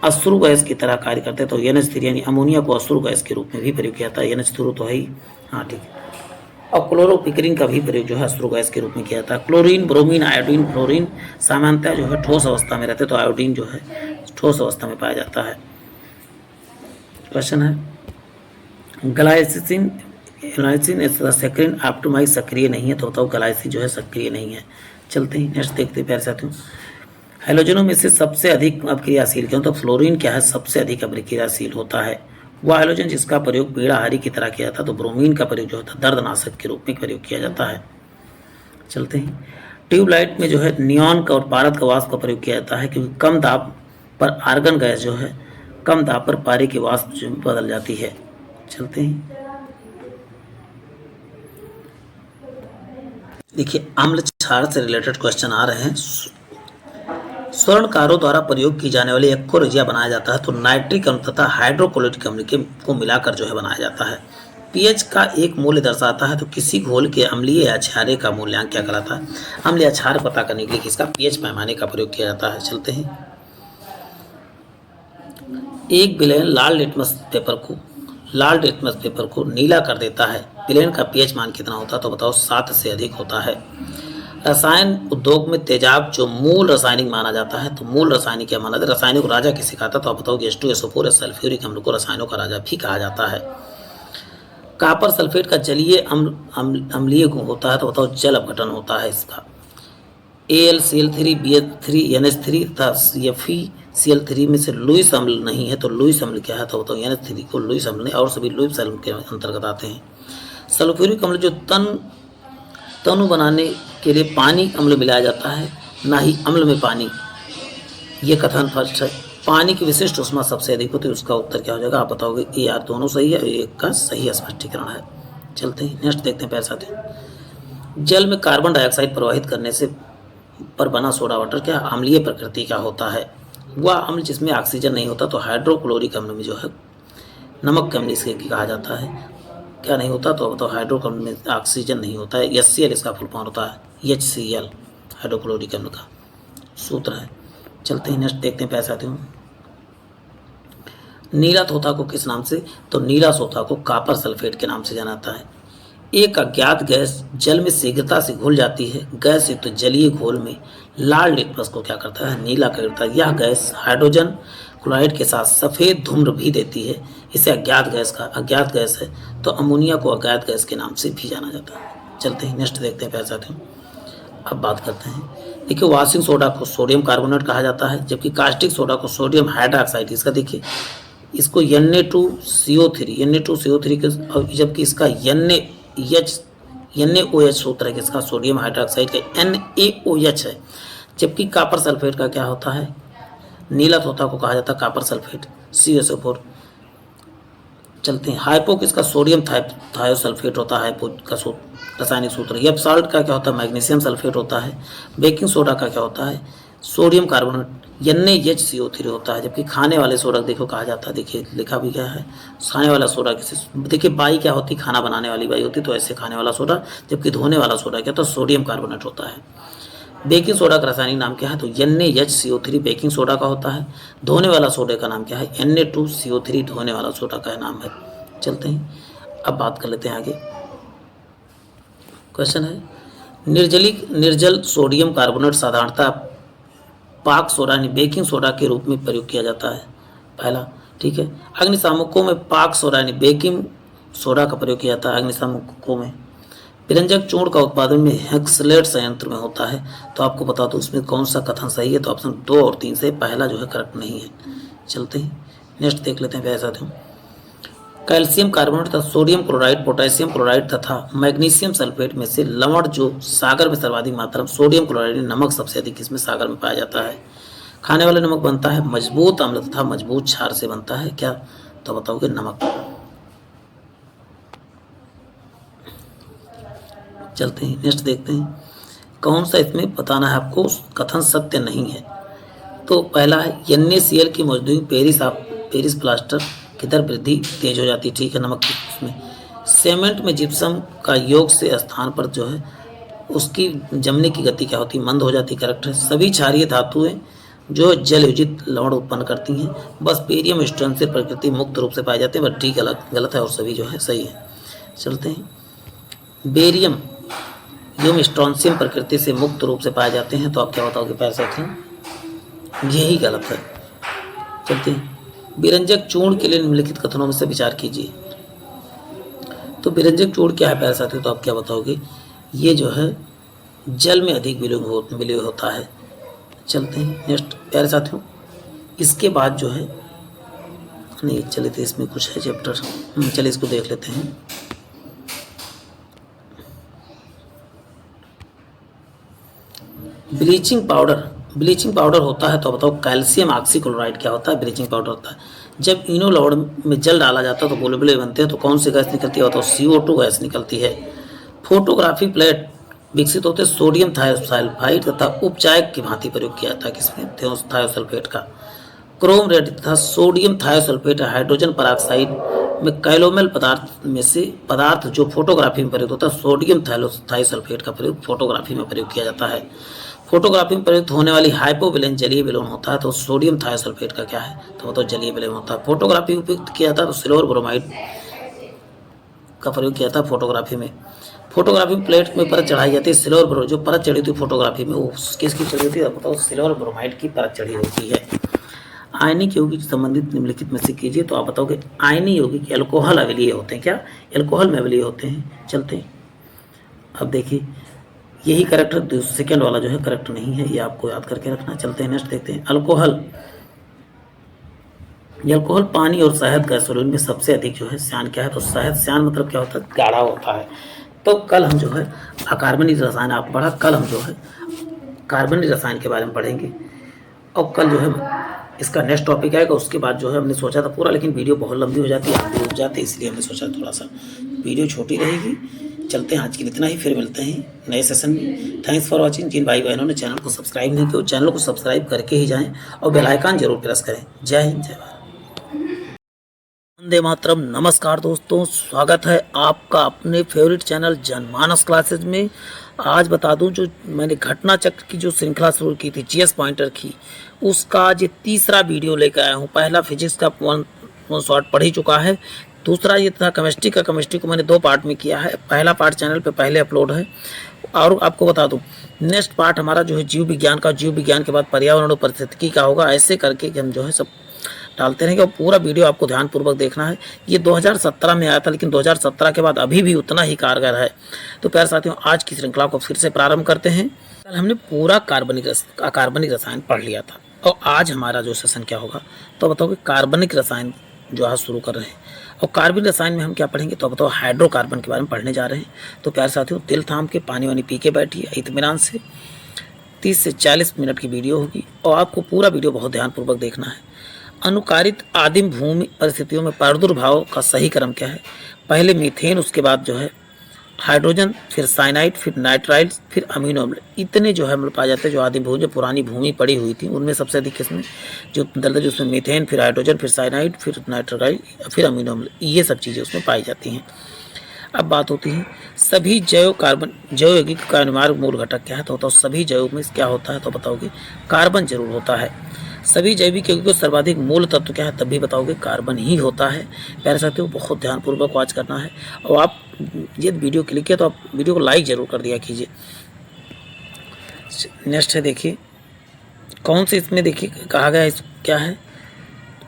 अश्रु गैस की तरह कार्य करते हैं, तो NH3 यानी अमोनिया को अश्रु गैस के रूप में भी प्रयोग किया जाता है। NH3 तो है ही, हाँ ठीक है। और क्लोरोपिक्रिन का भी प्रयोग जो है अश्रु गैस के रूप में किया जाता है। क्लोरीन, ब्रोमीन, आयोडीन, फ्लोरीन सामान्यतः जो है ठोस अवस्था में रहते हैं, तो आयोडीन जो है ठोस अवस्था में पाया जाता है। क्वेश्चन है ग्लाइसिन, सेक्रिन ऑप्टिमाइज सक्रिय नहीं है, तो बताओ ग्लाइसिन जो है सक्रिय नहीं है। चलते हैं नेक्स्ट देखते हैं प्यारे साथियों। हैलोजनों में से सबसे अधिक अभिक्रियाशील क्यों, तो फ्लोरीन क्या है सबसे अधिक अभिक्रियाशील होता है। वह हैलोजन जिसका प्रयोग पीड़ाहारी की तरह किया जाता है, तो ब्रोमीन का प्रयोग जो होता है दर्दनाशक के रूप में प्रयोग किया जाता है। चलते हैं ट्यूबलाइट में जो है नियॉन का और पारद का वाष्प का प्रयोग किया जाता है, क्योंकि कम दाब पर आर्गन गैस जो है कम दाब पर पारे के वाष्प बदल जाती है। चलते हैं देखिए अम्ल क्षार से रिलेटेड क्वेश्चन आ रहे हैं। स्वर्णकारों द्वारा प्रयोग की जाने वाली एक्को रेजिया बनाया जाता है, तो नाइट्रिक अम्ल तथा हाइड्रोक्लोरिक अम्ल को मिलाकर जो है बनाया जाता है। पीएच का एक मूल्य दर्शाता है, तो किसी घोल के अम्लीय या क्षारीय का मूल्यांकन क्या कहलाता है। अम्ल या क्षार पता करने के लिए किसका पीएच पैमाने का प्रयोग किया जाता है। चलते हैं एक विलयन लाल लिटमस पेपर को नीला कर देता है। विलयन का पीएच मान कितना होता है, तो बताओ 7 से अधिक होता है। रसायन उद्योग में तेजाब जो मूल रासायनिक माना जाता है, तो मूल रासायनिक क्या माना जाता है, रासायनिक को राजा किसे कहता है, तो आप बताओगे H2SO4 सल्फ्यूरिक अम्ल को रसायनों का राजा भी कहा जाता है। कॉपर सल्फेट का जलीय अम्लीय गुण होता है, तो बताओ जल अपघटन होता है इसका। AlCl3 BH3 NH3 तथा CFeCl3 में से लुईस अम्ल नहीं है, तो लुईस अम्ल क्या है, तो बताओ NH3 को लुईस अम्ल नहीं और सभी लुईस अम्ल के अंतर्गत आते हैं। सल्फ्यूरिक अम्ल जो तनु बनाने के लिए पानी अम्ल मिलाया जाता है, ना ही अम्ल में पानी, ये कथन फर्स्ट है। पानी की विशिष्ट ऊष्मा सबसे अधिक होती है, उसका उत्तर क्या हो जाएगा, आप बताओगे ये यार दोनों सही है, एक का सही स्पष्टीकरण है। चलते हैं नेक्स्ट देखते हैं प्यारे साथियों। जल में कार्बन डाइऑक्साइड प्रवाहित करने से पर बना सोडा वाटर क्या अम्लीय प्रकृति का होता है। वह अम्ल जिसमें ऑक्सीजन नहीं होता, तो हाइड्रोक्लोरिक अम्ल में जो है नमक के अम्ल इसके कहा जाता है। क्या नहीं होता, तो बताओ हाइड्रोक्लोरिक में ऑक्सीजन नहीं होता है। HCl इसका फुल फॉर्म होता है HCl, हाइड्रोक्लोरिक अम्ल का सूत्र है। चलते हैं नेक्स्ट देखते हैं प्यारे साथियों। नीला तोता को किस नाम से, तो नीला तोता को कॉपर सल्फेट के नाम से जाना जाता है। एक अज्ञात गैस जल में शीघ्रता से घुल जाती है। गैस युक्त जलीय घोल में लाल लिटमस को क्या करता है, नीला करता है। यह गैस हाइड्रोजन क्लोराइड के साथ सफ़ेद धूम्र भी देती है। इसे अज्ञात गैस है, तो अमोनिया को अज्ञात गैस के नाम से भी जाना जाता है। चलते हैं नेक्स्ट देखते हैं प्यारे साथियों। अब बात करते हैं, देखिए वॉशिंग सोडा को सोडियम कार्बोनेट कहा जाता है, जबकि कास्टिक सोडा को सोडियम हाइड्रोक्साइड, इसका देखिए इसको Na2CO3 के, जबकि इसका NaOH सूत्र है किसका, सोडियम हाइड्रोक्साइड का NaOH है। जबकि कॉपर सल्फेट का क्या होता है, नीला तोता को कहा जाता है कॉपर सल्फेट CSO4। चलते हैं हाइपो किसका, सोडियम थायोसल्फेट होता है हाइपो का रासायनिक सूत्र। एफ साल्ट का क्या होता है, मैग्नीशियम सल्फेट होता है। बेकिंग सोडा का क्या होता है, सोडियम कार्बोनेट NaHCO3 होता है। जबकि खाने वाले सोडा देखो कहा जाता है, देखिए लिखा भी गया है खाने वाला सोडा किसे, देखिए बाई क्या होती है, खाना बनाने वाली बाई होती है, तो ऐसे खाने वाला सोडा। जबकि धोने वाला सोडा क्या, तो सोडियम कार्बोनेट होता है। बेकिंग सोडा का रासायनिक नाम क्या है, तो NaHCO3 बेकिंग सोडा का होता है। धोने वाला सोडे का नाम क्या है, Na2CO3 धोने वाला सोडा का नाम है। चलते हैं अब बात कर लेते हैं आगे। क्वेश्चन है निर्जल सोडियम कार्बोनेट साधारणतः पाक सोडा यानी बेकिंग सोडा के रूप में प्रयोग किया जाता है, पहला ठीक है। अग्निशामकों में पाक सोडा यानी बेकिंग सोडा का प्रयोग किया जाता है। अग्निशामकों में पिरंजक चूर्ण का उत्पादन में हेक्सलेट संयंत्र में होता है, तो आपको बता दो उसमें कौन सा कथन सही है, तो ऑप्शन 2 और 3 से पहला जो है करेक्ट नहीं है। चलते हैं नेक्स्ट देख लेते हैं प्यारे साथियों। कैल्शियम कार्बोनेट तथा सोडियम क्लोराइड, पोटेशियम क्लोराइड तथा मैग्नीशियम सल्फेट में से लवण जो सागर में सर्वाधिक मात्रा में सोडियम क्लोराइड नमक सबसे अधिक इसमें सागर में पाया जाता है। खाने वाला नमक बनता है मजबूत अम्ल तथा मजबूत क्षार से बनता है, क्या, तो बताओगे नमक। चलते हैं नेक्स्ट देखते हैं कौन सा इसमें बताना है आपको कथन सत्य नहीं है। तो पहला है NaCl की मौजूदगी पेरिस प्लास्टर की दर वृद्धि तेज हो जाती है, ठीक है नमक की उसमें। सीमेंट में जिप्सम का योग से स्थान पर जो है उसकी जमने की गति क्या होती है, मंद हो जाती है। करेक्ट है। सभी क्षारीय धातुएं जो जल युजित लवण उत्पन्न करती हैं, बस बेरियम स्टोन से प्रकृति मुक्त रूप से पाए जाते हैं। बट ठीक गलत है और सभी जो है सही है। चलते हैं। बेरियम यूम स्ट्रॉन्सियम प्रकृति से मुक्त रूप से पाए जाते हैं। तो आप क्या बताओगे पैरासाथियों? यही गलत है। चलते हैं। विरंजक चूर्ण के लिए निम्नलिखित कथनों में से विचार कीजिए। तो विरंजक चूर्ण क्या है पैरासाथियों? तो आप क्या बताओगे? ये जो है जल में अधिक विलय होता है। चलते हैं नेक्स्ट प्यारे साथियों। इसके बाद जो है नहीं, चले थे इसमें कुछ है चैप्टर, चलिए इसको देख लेते हैं। ब्लीचिंग पाउडर होता है। तो बताओ कैल्शियम ऑक्सीक्लोराइड क्या होता है? ब्लीचिंग पाउडर होता है। जब इनो लवण में जल डाला जाता है तो बुलबुले बनते हैं। तो कौन सी गैस निकलती है? तो CO2 गैस निकलती है। फोटोग्राफी प्लेट विकसित होते सोडियम थायोसल्फाइड तथा उपचायक की भांति प्रयोग किया जाता है। किसमें? थायोसल्फेट का। क्रोम रेड तथा सोडियम थायोसल्फेट हाइड्रोजन पराक्साइड में कैलोमल पदार्थ जो फोटोग्राफी में प्रयुक्त होता है। सोडियम थायोसल्फेट का प्रयोग फोटोग्राफी में प्रयोग किया जाता है। फोटोग्राफी में प्रयुक्त होने वाली हाइपोविलेन जलीय विलयन होता है। तो सोडियम थायोसल्फेट का क्या है? तो बताओ जलीय विलयन होता है। फोटोग्राफी उपयुक्त किया जाता है तो सिल्वर ब्रोमाइड का प्रयोग किया था फोटोग्राफी में। फोटोग्राफी में प्लेट में परत चढ़ाई जाती है। सिल्वर ब्रोमाइड जो परत चढ़ी होती है फोटोग्राफी में वो किसकी चढ़ी होती है? बताओ सिल्वर ब्रोमाइड की परत चढ़ी होती है। आयनिक यौगिक संबंधित निम्नलिखित में से कीजिए। तो आप बताओगे आयनिक यौगिक एल्कोहल अवलीय होते हैं। क्या? एल्कोहल में अवलीय होते हैं। चलते हैं। अब देखिए यही करेक्ट, सेकेंड वाला जो है करेक्ट नहीं है, ये आपको याद करके रखना। चलते हैं नेक्स्ट देखते हैं। अल्कोहल पानी और शहद का सोलन में सबसे अधिक जो है श्यान क्या है? तो शहद। श्यान मतलब क्या होता है? गाढ़ा होता है। तो कल हम जो है अकार्बनिक रसायन आप पढ़ा, कल हम जो है कार्बनिक रसायन के बारे में पढ़ेंगे। और कल जो है इसका नेक्स्ट टॉपिक आएगा। उसके बाद जो है हमने सोचा था पूरा, लेकिन वीडियो बहुत लंबी हो जाती है, आप भी रुक जाते, इसलिए हमने सोचा थोड़ा सा वीडियो छोटी रहेगी। चलते हैं, आज के लिए इतना ही, फिर मिलते हैं नए सेशन में। Thanks for watching. जिन भाई बहनों ने चैनल को सब्सक्राइब नहीं किया चैनल को सब्सक्राइब करके ही जाएँ और बेल आइकन जरूर प्रेस करें। जय हिंद, जय भारत, वंदे मातरम। नमस्कार दोस्तों, स्वागत है आपका अपने फेवरेट चैनल जनमानस क्लासेज में। आज बता दूं जो मैंने घटना चक्र की जो श्रृंखला शुरू की थी GS पॉइंटर की, उसका आज ये तीसरा वीडियो लेकर आया हूं। पहला फिजिक्स का वन शॉर्ट पढ़ ही चुका है। दूसरा ये था केमिस्ट्री का। केमिस्ट्री को मैंने 2 पार्ट में किया है। पहला पार्ट चैनल पे पहले अपलोड है। और आपको बता दूं नेक्स्ट पार्ट हमारा जो है जीव विज्ञान का, जीव विज्ञान के बाद पर्यावरण और पारिस्थितिकी का होगा। ऐसे करके हम जो है सब डालते रहेंगे और पूरा वीडियो आपको ध्यानपूर्वक देखना है। ये 2017 में आया था, लेकिन 2017 के बाद अभी भी उतना ही कारगर है। तो प्यारे साथियों, आज की श्रृंखला को फिर से प्रारंभ करते हैं। कल हमने पूरा कार्बनिक रसायन पढ़ लिया था और आज हमारा जो सेशन क्या होगा तो बताओ कि कार्बनिक रसायन जो आज शुरू कर रहे हैं। और कार्बनिक रसायन में हम क्या पढ़ेंगे तो बताओ हाइड्रोकार्बन के बारे में पढ़ने जा रहे हैं। तो प्यारे साथियों, दिल थाम के पानी वानी पी के बैठिए इत्मीनान से। 30 से 40 मिनट की वीडियो होगी और आपको पूरा वीडियो बहुत ध्यानपूर्वक देखना है। अनुकारित आदिम भूमि परिस्थितियों में प्रादुर्भाव का सही क्रम क्या है? पहले मीथेन, उसके बाद जो है हाइड्रोजन, फिर साइनाइड, फिर नाइट्राइड, फिर अमीनो अम्ल। इतने जो है अम्ल पाए जाते हैं जो आदिम भूमि, जो पुरानी भूमि पड़ी हुई थी उनमें सबसे अधिक किस्में जो दलदल उसमें मीथेन, फिर हाइड्रोजन, फिर साइनाइड, फिर नाइट्राइड, फिर अमीनो अम्ल, ये सब चीज़ें उसमें पाई जाती हैं। अब बात होती है सभी जैव यौगिक का अनिवार्य मूल घटक क्या है? तो बताओ सभी जैव में क्या होता है? तो बताओगे कार्बन जरूर होता है। सभी जैविक यौगिकों का सर्वाधिक मूल तत्व क्या है? तब भी बताओगे कार्बन ही होता है। प्यारे साथियों, बहुत ध्यानपूर्वक वॉच करना है और आप ये वीडियो क्लिक किया तो आप वीडियो को लाइक जरूर कर दिया कीजिए। नेक्स्ट है, देखिए कौन से इसमें देखिए कहा गया है क्या है?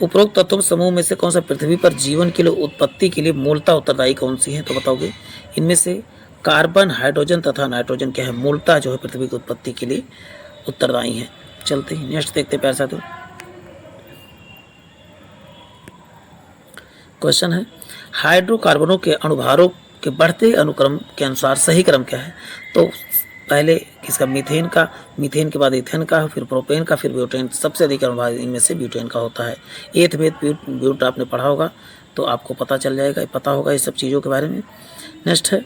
उपरोक्त तत्व समूह में से कौन सा पृथ्वी पर जीवन के लिए उत्पत्ति के लिए मूलतः उत्तरदायी कौन सी है? तो बताओगे इनमें से कार्बन, हाइड्रोजन तथा नाइट्रोजन क्या है मूलतः जो है पृथ्वी की उत्पत्ति के लिए उत्तरदायी है। चलते हैं नेक्स्ट देखते हैं प्यारे साथियों। क्वेश्चन है हाइड्रोकार्बनों के अणुभारों के बढ़ते अनुक्रम के अनुसार सही क्रम क्या है? तो पहले किसका? मीथेन का, मीथेन के बाद इथेन का, फिर प्रोपेन का, फिर ब्यूटेन। सबसे अधिक अणुभार इनमें से ब्यूटेन का होता है। एथ में ब्यूट आपने पढ़ा होगा तो आपको पता चल जाएगा, पता होगा इस सब चीज़ों के बारे में। नेक्स्ट है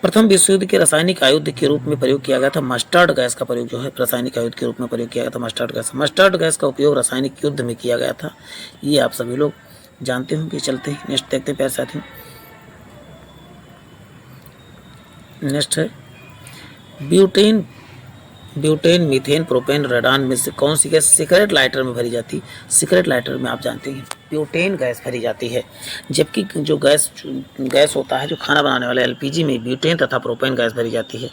प्रथम विश्व युद्ध के रासायनिक आयुध के रूप में प्रयोग किया गया था मस्टर्ड गैस का प्रयोग जो है रासायनिक आयुध के रूप में प्रयोग किया गया था मस्टर्ड गैस। मस्टर्ड गैस का उपयोग रासायनिक युद्ध में किया गया था, ये आप सभी लोग जानते होंगे। चलते हैं नेक्स्ट देखते हैं प्यारे साथियों। नेक्स्ट है butane. Butane, methane, propane, radon में से कौन सी गैस सिगरेट लाइटर में भरी जाती है? सिगरेट लाइटर में आप जानते हैं ब्यूटेन गैस भरी जाती है, जबकि जो गैस होता है जो खाना बनाने वाले एलपीजी में ब्यूटेन तथा प्रोपेन गैस भरी जाती है।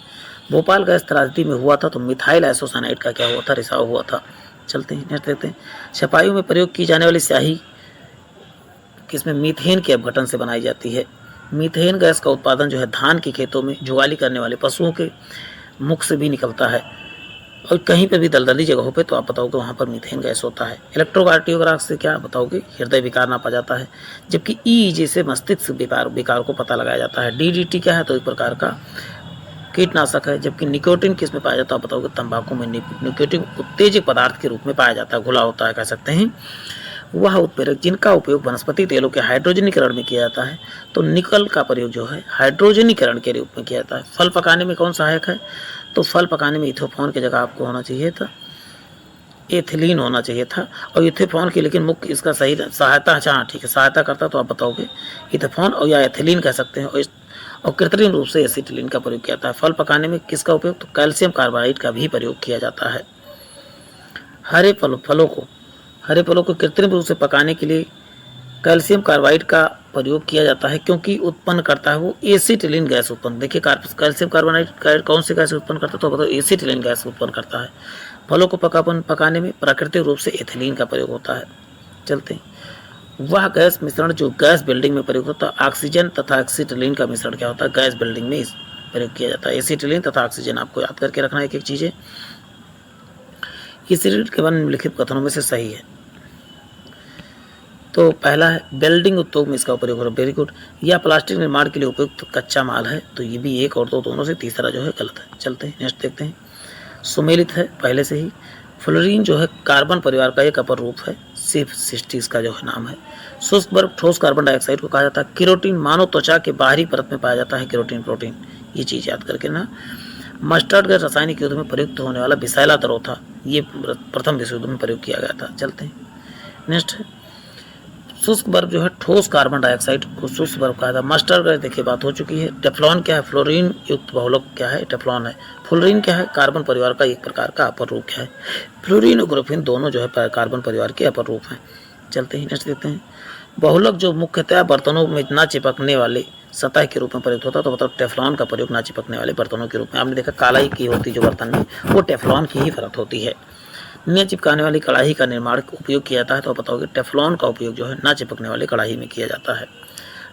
भोपाल गैस त्रासदी में हुआ था तो मिथाइल आइसोसाइनाइड का क्या हुआ था? रिसाव हुआ था। चलते हैं नेक्स्ट देखते हैं। छपाइयों में प्रयोग की जाने वाली स्याही किसमें? मीथेन के अपघटन से बनाई जाती है। मीथेन गैस का उत्पादन जो है धान के खेतों में जुगाली करने वाले पशुओं के मुख से भी निकलता है, और कहीं पर भी दलदली जगहों पे तो आप बताओगे वहाँ पर मीथेन गैस होता है। इलेक्ट्रोकार्डियोग्राफ से क्या बताओगे? हृदय विकार नापा जाता है, जबकि ईईजी से मस्तिष्क विकार को पता लगाया जाता है। डीडीटी क्या है? तो एक प्रकार का कीटनाशक है, जबकि निकोटिन किस में पाया जाता है? आप बताओगे तंबाकू में। निकोटिन उत्तेजक पदार्थ के रूप में पाया जाता है, घुला होता है कह सकते हैं। वह उत्प्रेरक जिनका उपयोग वनस्पति तेलों के हाइड्रोजनीकरण में किया जाता है, तो निकल का प्रयोग जो है हाइड्रोजनीकरण के रूप में किया जाता है। फल पकाने में कौन सहायक है? तो फल पकाने में इथोफॉन की जगह आपको होना चाहिए था एथिलीन होना चाहिए था, और इथेफॉन की लेकिन मुख्य इसका सही सहायता, अच्छा हाँ ठीक है, सहायता करता तो आप बताओगे इथेफॉन और या एथिलीन कह सकते हैं। और कृत्रिम रूप से एसिटिलीन का प्रयोग किया जाता है। फल पकाने में किसका उपयोग? तो कैल्शियम कार्बाइड का भी प्रयोग किया जाता है। हरे फलों को कृत्रिम रूप से पकाने के लिए कैल्शियम कार्बाइड का प्रयोग किया जाता है, क्योंकि उत्पन्न करता है वो एसिटिलीन गैस उत्पन्न। देखिए कैल्शियम कार्बाइड कौन सी गैस उत्पन्न करता है? तो बताओ एसिटिलीन गैस उत्पन्न करता है। फलों को पकाने में प्राकृतिक रूप से एथिलीन का प्रयोग होता है। चलते हैं। वह गैस मिश्रण जो गैस बिल्डिंग में प्रयोग होता है, ऑक्सीजन तथा एसिटिलीन का मिश्रण क्या होता है? गैस बिल्डिंग में प्रयोग किया जाता है। एसिटिलीन तथा ऑक्सीजन आपको याद करके रखना है एक एक चीज़ें। एसिटिलीन के निम्नलिखित कथनों में से सही है। तो पहला है बिल्डिंग उद्योग में इसका प्रयोग हो रहा है, वेरी गुड। या प्लास्टिक निर्माण के लिए उपयुक्त कच्चा माल है, तो ये भी एक और दो दोनों से तीसरा जो है गलत है। चलते हैं नेक्स्ट देखते हैं। सुमेलित है पहले से ही। फ्लोरीन जो है कार्बन परिवार का एक अपर रूप है, सिर्फ 60 इसका जो है नाम है। शुष्क बर्फ ठोस कार्बन डाइऑक्साइड को कहा जाता है। केरोटीन मानव त्वचा के बाहरी परत में पाया जाता है, केरोटीन प्रोटीन, ये चीज़ याद करके ना। मस्टर्ड गैस रासायनिक युद्ध में प्रयुक्त होने वाला विषैला द्रव था, ये प्रथम विश्व युद्ध में प्रयोग किया गया था। चलते हैं नेक्स्ट है। शुष्क बर्फ जो है ठोस कार्बन डाइऑक्साइड को शुष्क बर्फ कहा था। मस्टर्ड गैस देखिए बात हो चुकी है। टेफ्लॉन क्या है? फ्लोरीन युक्त बहुलक क्या है? टेफ्लॉन है। फ्लोरीन क्या है? कार्बन परिवार का एक प्रकार का अपर रूप है। फ्लोरीन और ग्राफीन दोनों जो है कार्बन परिवार के अपर रूप हैं। चलते हैं नेक्स्ट देखते हैं। बहुलक जो मुख्यतः बर्तनों में ना चिपकने वाले सतह के रूप में प्रयुक्त होता है, तो मतलब टेफ्लॉन का प्रयोग ना चिपकने वाले बर्तनों के रूप में। आपने देखा कालाई की होती जो बर्तन में, वो टेफ्लॉन की ही परत होती है। न चिपकाने वाली कढ़ाई का निर्माण उपयोग किया जाता है, तो बताओगे टेफ्लॉन का उपयोग जो है ना चिपकने वाली कढ़ाई में किया जाता है।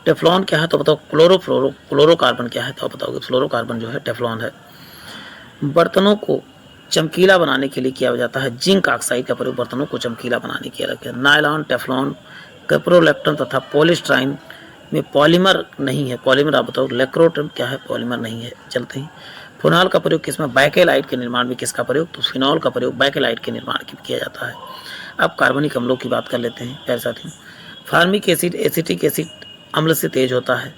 टेफ्लॉन क्या है? तो बताओ क्लोरोकार्बन क्या है? तो बताओगे फ्लोरोकार्बन जो है टेफ्लॉन है। बर्तनों को चमकीला बनाने के लिए किया जाता है जिंक ऑक्साइड का प्रयोग, बर्तनों को चमकीला बनाने के लिए। नायलॉन, टेफ्लॉन, कैप्रोलैक्टन तथा पॉलीस्टाइन में पॉलीमर नहीं है। पॉलीमर आप बताओ। लेक्रोटन क्या है? पॉलीमर नहीं है। चलते हैं। फिनॉल का प्रयोग किसमें? बैकेलाइट के निर्माण में किसका प्रयोग? तो फिनॉल का प्रयोग बैकेलाइट के निर्माण में किया जाता है। अब कार्बनिक अम्लों की बात कर लेते हैं प्यारे साथियों। फार्मिक एसिड एसिटिक एसिड अम्ल से तेज होता है।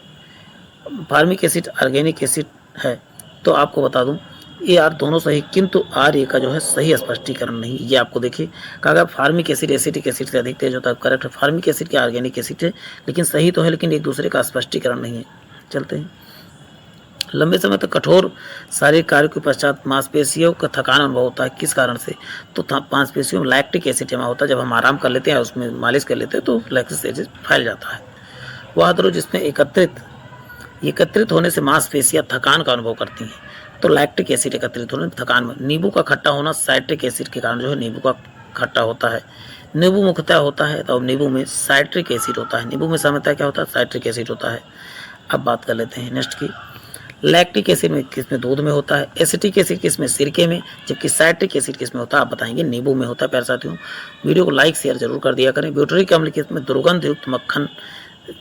फार्मिक एसिड ऑर्गेनिक एसिड है, तो आपको बता दूं ये यार दोनों सही, किंतु आर का जो है सही स्पष्टीकरण नहीं। ये आपको देखिए कहा फार्मिक एसिड एसिटिक एसिड से अधिक तेज होता है, करेक्ट है। फार्मिक एसिड क्या ऑर्गेनिक एसिड है, लेकिन सही तो है, लेकिन एक दूसरे का स्पष्टीकरण नहीं है। चलते हैं। लंबे समय तक कठोर शारीरिक कार्य के पश्चात मांसपेशियों का थकान अनुभव होता है, किस कारण से? तो मांसपेशियों में लैक्टिक एसिड जमा होता है। जब हम आराम कर लेते हैं, उसमें मालिश कर लेते हैं, तो लैक्टिक एसिड फैल जाता है। वह द्रव जिसमें एकत्रित होने से मांसपेशियां थकान का अनुभव करती हैं, तो लैक्टिक एसिड एकत्रित होने थकान में। नींबू का खट्टा होना साइट्रिक एसिड के कारण जो है नींबू का खट्टा होता है। नींबू मुख्यतः होता है तो नींबू में साइट्रिक एसिड होता है। नींबू में सामान्यतः क्या होता है? साइट्रिक एसिड होता है। अब बात कर लेते हैं नेक्स्ट की। लैक्टिक एसिड में किसमें? दूध में होता है। एसिटिक एसिड किसमें? सिरके में। जबकि साइट्रिक एसिड किसमें होता है? आप बताएंगे नींबू में होता है। प्यारे साथियों वीडियो को लाइक शेयर जरूर कर दिया करें। ब्यूटरिक अम्ल किसमें? दुर्गंध युक्त मक्खन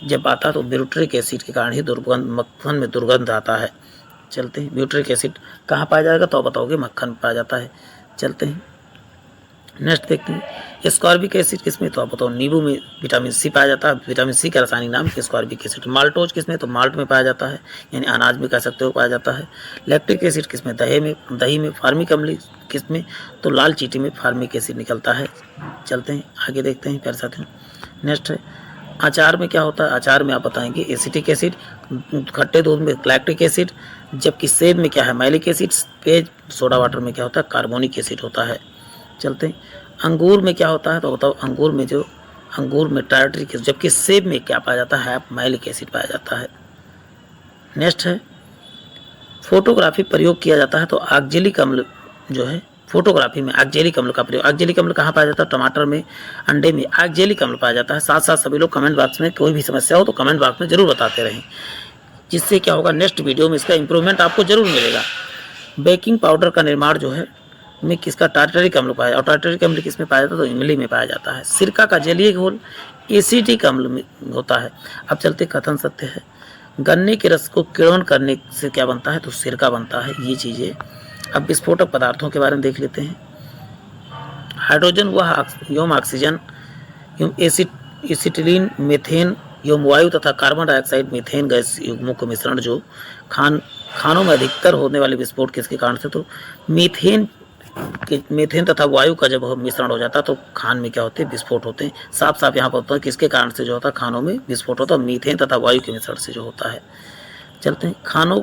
जब आता है, तो ब्यूटरिक एसिड के कारण ही मक्खन में दुर्गंध आता है। चलते हैं। ब्यूटरिक एसिड कहाँ पाया जाएगा? तो बताओगे मक्खन में पाया जाता है। चलते हैं नेक्स्ट देखते हैं। स्कॉर्बिक एसिड किसमें? तो आप बताओ नींबू में विटामिन सी पाया जाता है। विटामिन सी का रासायनिक नाम स्कॉर्बिक एसिड। माल्टोज किसमें? तो माल्ट में पाया जाता है, यानी अनाज में कह सकते हो पाया जाता है। लैक्टिक एसिड किसमें? दही में। फार्मिक अम्ल किसमें? तो लाल चींटी में फार्मिक एसिड निकलता है। चलते हैं आगे देखते हैं प्यारे साथियों। नेक्स्ट है अचार में क्या होता है? अचार में आप बताएंगे एसिटिक एसिड, खट्टे दूध में लैक्टिक एसिड, जबकि सेब में क्या है? Malic acid, page soda water में क्या होता है? कार्बोनिक एसिड होता है। चलते हैं, अंगूर में क्या होता है? तो बताओ, अंगूर में टायट्रिक एसिड, जबकि सेब में क्या पाया जाता है? मैलिक एसिड पाया जाता है। नेक्स्ट है, फोटोग्राफी प्रयोग किया जाता है तो ऑक्जेलिक अम्ल जो है, फोटोग्राफी में ऑक्जेलिक अम्ल का प्रयोग, ऑक्जेलिक अम्ल कहाँ पाया जाता है? टमाटर में, अंडे में ऑक्जेलिक अम्ल पाया जाता है। साथ साथ सभी लोग कमेंट बॉक्स में कोई भी समस्या हो तो कमेंट बॉक्स में जरूर बताते रहें, जिससे क्या होगा, नेक्स्ट वीडियो में इसका इंप्रूवमेंट आपको जरूर मिलेगा। बेकिंग पाउडर का निर्माण जो है में किसका? टार्टरिक अम्ल पाया, और टार्टरिक अम्ल किस में पाया जाता है? तो इमली में पाया जाता है। सिरका का जलीय घोल एसिटिक अम्ल में होता है। अब चलते कथन सत्य है, गन्ने के रस को किण्वन करने से क्या बनता है? तो सिरका बनता है। ये चीज़ें। अब विस्फोटक पदार्थों के बारे में देख लेते हैं। हाइड्रोजन व एवं ऑक्सीजन एवं एसिटिलीन, मेथेन एवं वायु तथा कार्बन डाइऑक्साइड मीथेन गैस युग्मों का मिश्रण जो खानों में अधिकतर होने वाले विस्फोट किसके कारण से? तो मीथेन तथा वायु का जब मिश्रण हो जाता है तो खान में क्या होते हैं? विस्फोट होते हैं। साफ साफ यहाँ पर होता है किसके कारण से जो होता है? खानों में विस्फोट होता है, मीथेन तथा वायु के मिश्रण से जो होता है। चलते हैं, खानों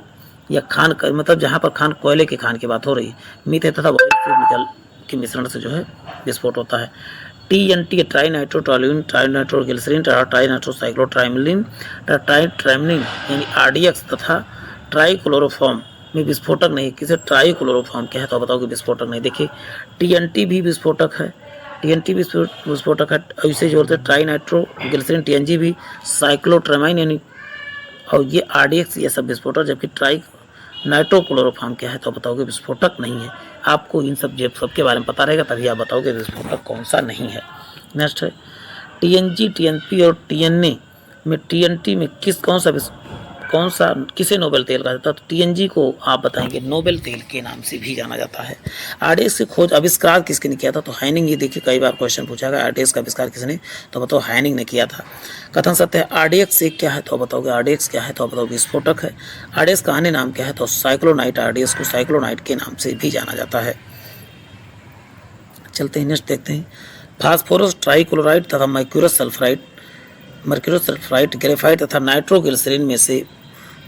या खान का मतलब जहाँ पर खान, कोयले के खान की बात हो रही है, मीथेन तथा वायु के निकल के मिश्रण से जो है विस्फोट होता है। TNT trinitrotoluene, trinitroglycerin, trinitrocyclotrimethylene, ट्राइट्राइमलिन यानी RDX तथा ट्राईक्लोरोफॉर्म में विस्फोटक नहीं। किसे? ट्राईक्लोरोफॉर्म क्या है? तो बताओ कि विस्फोटक नहीं। देखिए TNT भी विस्फोटक है, TNT भी विस्फोटक है। ऐसे जोड़ते हैं ट्राई नाइट्रोग्लिसरीन, TNG भी, साइक्लोट्रामाइन यानी, और ये RDX ये सब विस्फोटक, जबकि ट्राई नाइट्रोक्लोरोफॉर्म क्या है? तो बताओगे विस्फोटक नहीं है। आपको इन सब के बारे में पता रहेगा तभी आप बताओगे विस्फोटक कौन सा नहीं है। नेक्स्ट है, TNG, TNP और TNA में, TNT में कौन सा किसे नोबेल तेल कहा जाता है? तो TNG को आप बताएंगे नोबेल तेल के नाम से भी जाना जाता है। RDX की खोज आविष्कार किसने किया था? तो हाइनिंग। ये देखिए कई बार क्वेश्चन पूछा गया, RDX का आविष्कार किसने? तो बताओ हाइनिंग ने किया था। कथन सत्य है, RDX एक क्या है? तो बताओगे RDX क्या है? तो बताओ विस्फोटक है। RDX का अन्य नाम क्या है? तो साइक्लोनाइट। RDX को साइक्लोनाइट के नाम से भी जाना जाता है। चलते हैं, नेक्स्ट देखते हैं, फास्फोरस ट्राईक्लोराइड तथा मर्क्यूरस सल्फाइड, ग्रेफाइट तथा नाइट्रोग्लिसरीन में से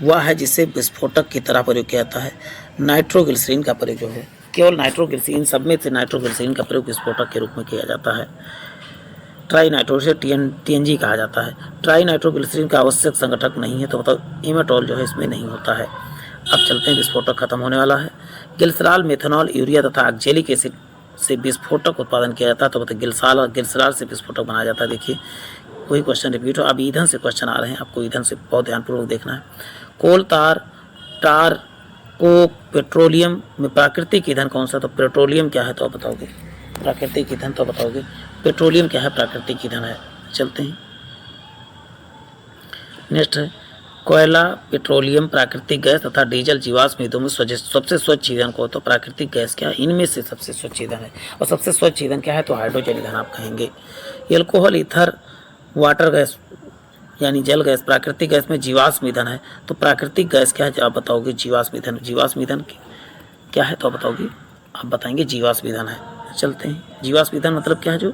वह है जिसे विस्फोटक की तरह प्रयोग किया जाता है। नाइट्रोग्लिसरीन का प्रयोग जो है, केवल नाइट्रोग्लिसरीन, सब में से नाइट्रोग्लिसरीन का प्रयोग विस्फोटक के रूप में किया जाता है। ट्राई नाइट्रो से TNG कहा जाता है। ट्राई नाइट्रोग्लिसरीन का आवश्यक संगठक नहीं है, तो मतलब इमेटॉल जो है इसमें नहीं होता है। अब चलते हैं, विस्फोटक खत्म होने वाला है। ग्लिसरॉल, मेथनॉल, यूरिया तथा ऑक्जेलिक एसिड से विस्फोटक उत्पादन किया जाता है, तो मतलब ग्लिसरॉल से विस्फोटक बनाया जाता है। देखिए वही क्वेश्चन रिपीट हो। अब ईंधन से क्वेश्चन आ रहे हैं, आपको ईंधन से बहुत ध्यानपूर्वक देखना है। कोल, टार, कोक, पेट्रोलियम में प्राकृतिक ईंधन कौन सा? तो पेट्रोलियम क्या है? तो आप बताओगे प्राकृतिक ईंधन, तो बताओगे पेट्रोलियम क्या है? प्राकृतिक ईंधन है। चलते हैं, नेक्स्ट है, कोयला, पेट्रोलियम, प्राकृतिक गैस तथा डीजल जीवाश्म ईंधनों में सबसे स्वच्छ ईंधन को? तो प्राकृतिक गैस क्या है? इनमें से सबसे स्वच्छ ईंधन है। और सबसे स्वच्छ ईंधन क्या है? तो हाइड्रोजन ईंधन आप कहेंगे। एल्कोहल, ईथर, वाटर गैस यानी जल गैस प्राकृतिक गैस में जीवाश्म ईंधन है। तो प्राकृतिक गैस क्या है? आप बताओगे जीवाश्म ईंधन। जीवाश्म ईंधन क्या है? तो आप बताओगे, आप बताएंगे जीवाश्म ईंधन है। चलते हैं, जीवाश्म ईंधन मतलब क्या है? जो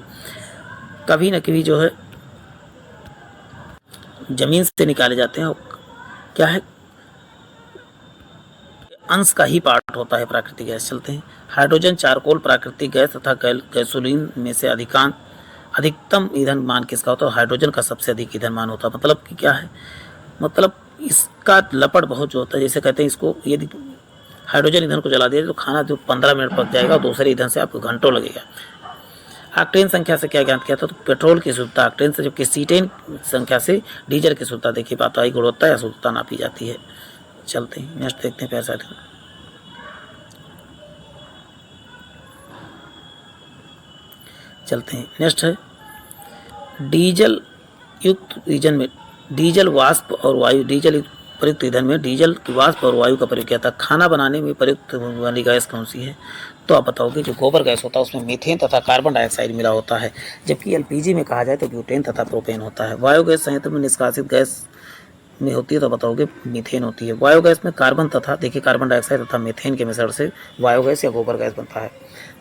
कभी न कभी जो है जमीन से निकाले जाते हैं, क्या है? अंश का ही पार्ट होता है प्राकृतिक गैस। चलते हैं, हाइड्रोजन, चारकोल प्राकृतिक गैस तथा गैसोलीन में से अधिकतम ईंधन मान किसका होता है? हाइड्रोजन का सबसे अधिक ईंधन मान होता है। मतलब कि क्या है? मतलब इसका लपट बहुत जो होता है, जैसे कहते हैं इसको, यदि हाइड्रोजन ईंधन को जला दिया तो खाना जो 15 मिनट पक जाएगा, दूसरे ईंधन से आपको घंटों लगेगा। ऑक्टेन संख्या से क्या ज्ञात किया था? तो पेट्रोल की शुद्धता ऑक्टेन से, जबकि सीटेन संख्या से डीजल की शुद्धता। देखिए बात गुणवत्ता या शुद्धता नापी जाती है। चलते हैं, नेक्स्ट देखते हैं प्यार साथियों। चलते हैं, नेक्स्ट है, डीजल युक्त ईंधन में डीजल वाष्प और वायु, डीजल प्रयुक्त ईंधन में डीजल की वाष्प और वायु का प्रयोग किया था। खाना बनाने में प्रयुक्त होने वाली गैस कौन सी है? तो आप बताओगे जो गोबर गैस होता है उसमें मीथेन तथा कार्बन डाइऑक्साइड मिला होता है, जबकि LPG में कहा जाए तो ब्यूटेन तथा प्रोपेन होता है। बायोगैस संयंत्र में निष्कासित गैस में होती है तो बताओगे मीथेन होती है। बायोगैस में कार्बन तथा देखिए कार्बन डाइऑक्साइड तथा मीथेन के मिश्रण से बायोगैस या गोबर गैस बनता है।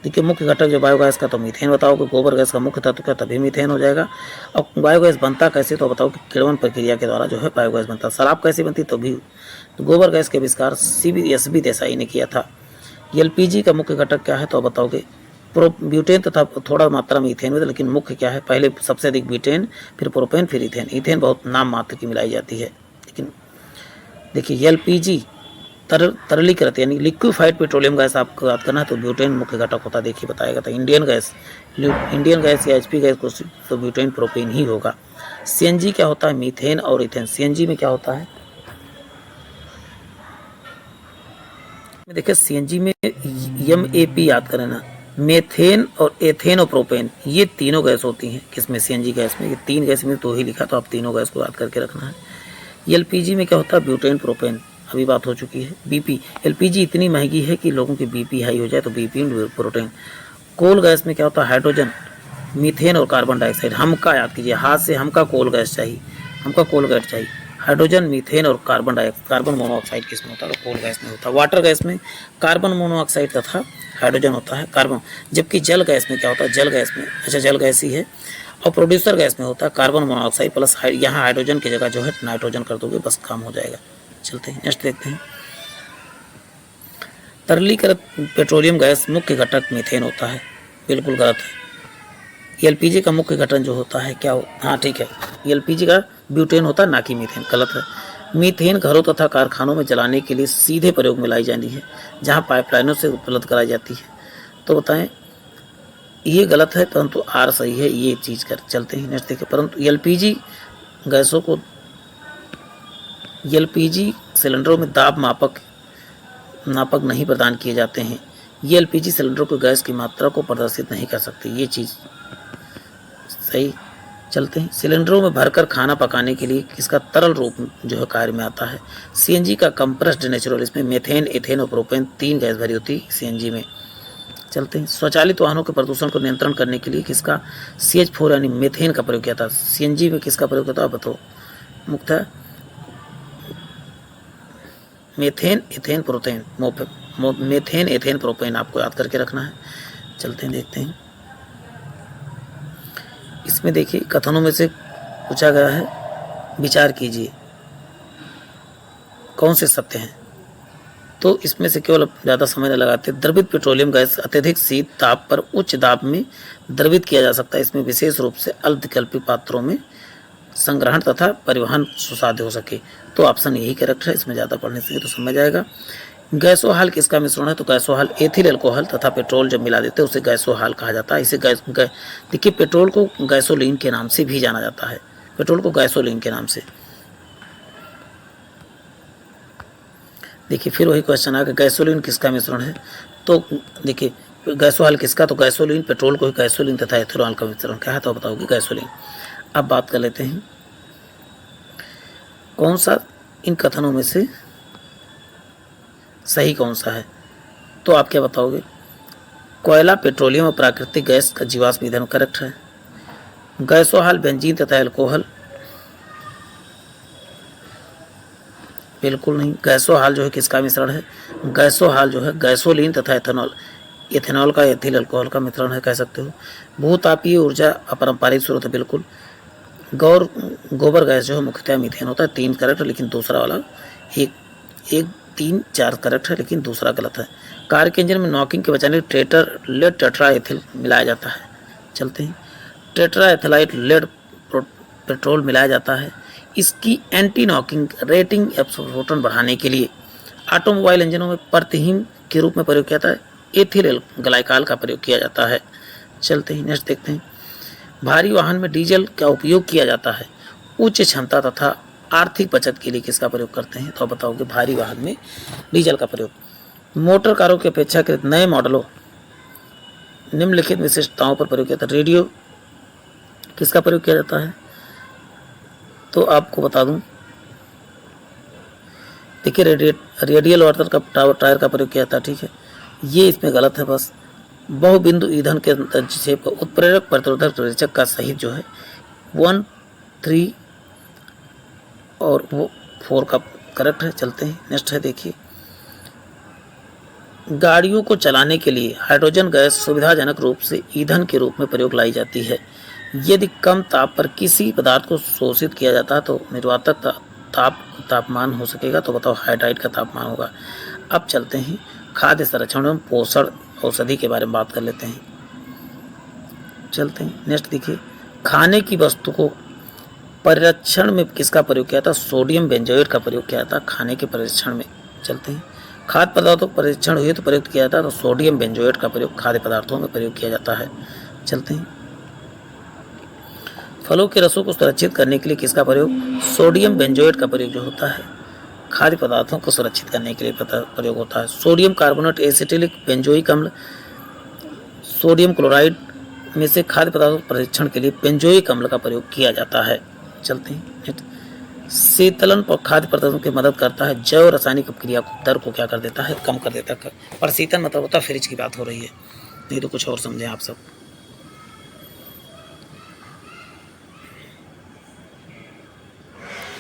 देखिए मुख्य घटक जो बायोगैस का तो मीथेन बताओगे, गोबर गैस का मुख्य तत्व क्या तभी मीथेन हो जाएगा। और बायोगैस बनता कैसे तो बताओ कि किण्वन प्रक्रिया के द्वारा जो है बायोगैस बनता है। शराब कैसे बनती तो भी तो गोबर गैस के आविष्कार CB देसाई ने किया था। LPG का मुख्य घटक क्या है तो बताओगे ब्यूटेन तथा थोड़ा मात्रा में इथेन में, लेकिन मुख्य क्या है पहले सबसे अधिक ब्यूटेन, फिर प्रोपेन, फिर इथेन। इथेन बहुत नाम मात्र की मिलाई जाती है। लेकिन देखिए LPG तरलीकृत यानी लिक्विफाइड पेट्रोलियम गैस आपको याद करना है तो ब्यूटेन मुख्य घटक होता है। देखिए बताएगा तो इंडियन गैस या HP गैस को तो ब्यूटेन प्रोपेन ही होगा। CNG क्या होता है मीथेन और इथेन। CNG में क्या होता है देखिए CNG में MAP याद करें ना, मेथेन और एथेन और प्रोपेन ये तीनों गैस होती हैं। किसमें CNG गैस में, ये तीन गैस में तो ही लिखा तो आप तीनों गैस को याद करके रखना है। LPG में क्या होता है ब्यूटेन प्रोपेन, अभी बात हो चुकी है। BP LPG इतनी महंगी है कि लोगों की BP हाई हो जाए तो BP प्रोटेन। कोल गैस में क्या होता है हाइड्रोजन, मीथेन और कार्बन डाइऑक्साइड। हमका याद कीजिए, हाथ से हमका कोल गैस चाहिए, हमका कोल गैस चाहिए। हाइड्रोजन, मीथेन और कार्बन मोनोऑक्साइड किसमें होता है तो कोल गैस में होता है। वाटर गैस में कार्बन मोनोऑक्साइड तथा हाइड्रोजन होता है कार्बन, जबकि जल गैस में क्या होता है जल गैस में जल गैस ही है। और प्रोड्यूसर गैस में होता है कार्बन मोनोऑक्साइड प्लस यहाँ हाइड्रोजन की जगह जो है नाइट्रोजन कर दोगे बस काम हो जाएगा। चलते हैं नेक्स्ट देखते हैं। तरलीकृत पेट्रोलियम गैस मुख्य घटक मीथेन होता है, बिल्कुल गलत है। LPG का मुख्य घटक जो होता है क्या हाँ ठीक है, LPG का ब्यूटेन होता है ना कि मीथेन, गलत है। मीथेन घरों तथा कारखानों में जलाने के लिए सीधे प्रयोग में लाई जाती है, जहाँ पाइपलाइनों से उपलब्ध कराई जाती है। तो बताएं ये गलत है परंतु R सही है, ये चीज़ कर चलते हैं नेक्स्ट देखिए। परंतु LPG गैसों को LPG सिलेंडरों में दाब नापक नहीं प्रदान किए जाते हैं। ये LPG सिलेंडरों को गैस की मात्रा को प्रदर्शित नहीं कर सकती, ये चीज़ सही। चलते हैं सिलेंडरों में भरकर खाना पकाने के लिए किसका तरल रूप जो है कार्य में आता है। CNG का कंप्रेस्ड नेचुरल, इसमें मेथेन, एथेन और प्रोपेन तीन गैस भरी होती है CNG में। चलते हैं स्वचालित वाहनों के प्रदूषण को नियंत्रण करने के लिए किसका CH4 यानी मेथेन का प्रयोग किया था। CNG में किसका प्रयोग होता है बताओ, मुख्यतः methane, ethane, propane. Methane, ethane, propane आपको याद करके रखना है। चलते हैं देखते हैं। इसमें देखिए कथनों में से पूछा गया है, विचार कीजिए कौन से सत्य हैं। तो इसमें से केवल ज़्यादा समय न लगाते, द्रवित पेट्रोलियम गैस अत्यधिक शीत ताप पर उच्च दाब में द्रवित किया जा सकता है। इसमें विशेष रूप से अल्पविकल्पी पात्रों में संग्रहण तथा परिवहन सुसाध्य हो सके। तो ऑप्शन यही करेक्ट है, इसमें ज़्यादा पढ़ने से तो समझ आएगा। गैसोहाल किसका मिश्रण है तो गैसोहाल एथिल अल्कोहल तथा पेट्रोल जब मिला देते हैं उसे गैसोहाल कहा जाता है। इसे देखिए पेट्रोल को गैसोलीन के नाम से भी जाना जाता है, पेट्रोल को गैसोलीन के नाम से। देखिए फिर वही क्वेश्चन आ गया, गैसोलीन किसका मिश्रण है तो देखिए गैसोहाल किसका तो गैसोलीन, पेट्रोल को ही गैसोलीन तथा एथेनॉल का मिश्रण क्या है तो बताओगे गैसोलीन। अब बात कर लेते हैं कौन सा इन कथनों में से सही कौन सा है। तो आप क्या बताओगे, कोयला, पेट्रोलियम और प्राकृतिक गैस का जीवाश्म ईंधन करेक्ट है। गैसोहाल बेंजीन तथा अल्कोहल बिल्कुल नहीं। गैसोहाल जो है किसका मिश्रण है, गैसोहाल जो है गैसोलीन तथा एथेनॉल का एथिल अल्कोहल का मिश्रण है कह सकते हो। भूतापीय ऊर्जा अपारंपरिक स्रोत है बिल्कुल। गोबर गैस जो है मुख्यतः मीथेन होता है, 3 करेक्ट है, लेकिन दूसरा वाला 1 3 4 करेक्ट है, लेकिन दूसरा गलत है। कार के इंजन में नॉकिंग के बचाने लेड टेट्रा एथिल मिलाया जाता है। चलते हैं टेट्रा एथिलाइट लेड पेट्रोल मिलाया जाता है। इसकी एंटी नॉकिंग रेटिंग एब्सोर्प्शन बढ़ाने के लिए ऑटोमोबाइल इंजनों में प्रतिहीन के रूप में प्रयोग किया जाता है एथिल ग्लाइकॉल का प्रयोग किया जाता है। चलते हैं नेक्स्ट देखते हैं। भारी वाहन में डीजल का उपयोग किया जाता है, उच्च क्षमता तथा आर्थिक बचत के लिए किसका प्रयोग करते हैं तो बताओगे भारी वाहन में डीजल का प्रयोग। मोटर कारों की अपेक्षाकृत नए मॉडलों निम्नलिखित विशिष्टताओं पर प्रयोग किया जाता है। रेडियो किसका प्रयोग किया जाता है तो आपको बता दूं, देखिए रेडियल वाटर का टायर का प्रयोग किया जाता है, ठीक है, ये इसमें गलत है। बस बहुबिंदु ईंधन के अंतर्क्षेप का उत्प्रेरक प्रतिरोधक रेचक का सहित जो है 1 3 और वो 4 का करेक्ट है। चलते हैं नेक्स्ट है, देखिए गाड़ियों को चलाने के लिए हाइड्रोजन गैस सुविधाजनक रूप से ईंधन के रूप में प्रयोग लाई जाती है। यदि कम ताप पर किसी पदार्थ को शोषित किया जाता है तो निर्वातक तापमान हो सकेगा, तो बताओ हाइड्राइड का तापमान होगा। अब चलते हैं खाद्य संरक्षण एवं पोषण औषधि के बारे में बात कर लेते हैं। चलते हैं नेक्स्ट, देखिए खाने की वस्तु को परिरक्षण में किसका प्रयोग किया था? सोडियम बेंजोएट का प्रयोग किया था खाने के परिरक्षण में। चलते हैं खाद्य पदार्थों का परीक्षण हुए तो प्रयुक्त किया जाता है, तो सोडियम बेंजोएट का प्रयोग खाद्य पदार्थों में प्रयोग किया जाता है। चलते हैं फलों के रसों को सुरक्षित करने के लिए किसका प्रयोग? सोडियम बेंजोएट का प्रयोग जो होता है खाद्य पदार्थों को सुरक्षित करने के लिए प्रयोग होता है। सोडियम कार्बोनेट, एसिटिलिक बेंजोइक अम्ल, सोडियम क्लोराइड में से खाद्य पदार्थों के परीक्षण के लिए बेंजोइक अम्ल का प्रयोग किया जाता है। चलते हैं शीतलन पर खाद्य पदार्थों की मदद करता है। जैव रासायनिक अपक्रिया को दर को क्या कर देता है? कम कर देता है। पर शीतल मतलब होता है फ्रिज की बात हो रही है, नहीं तो कुछ और समझें आप सब।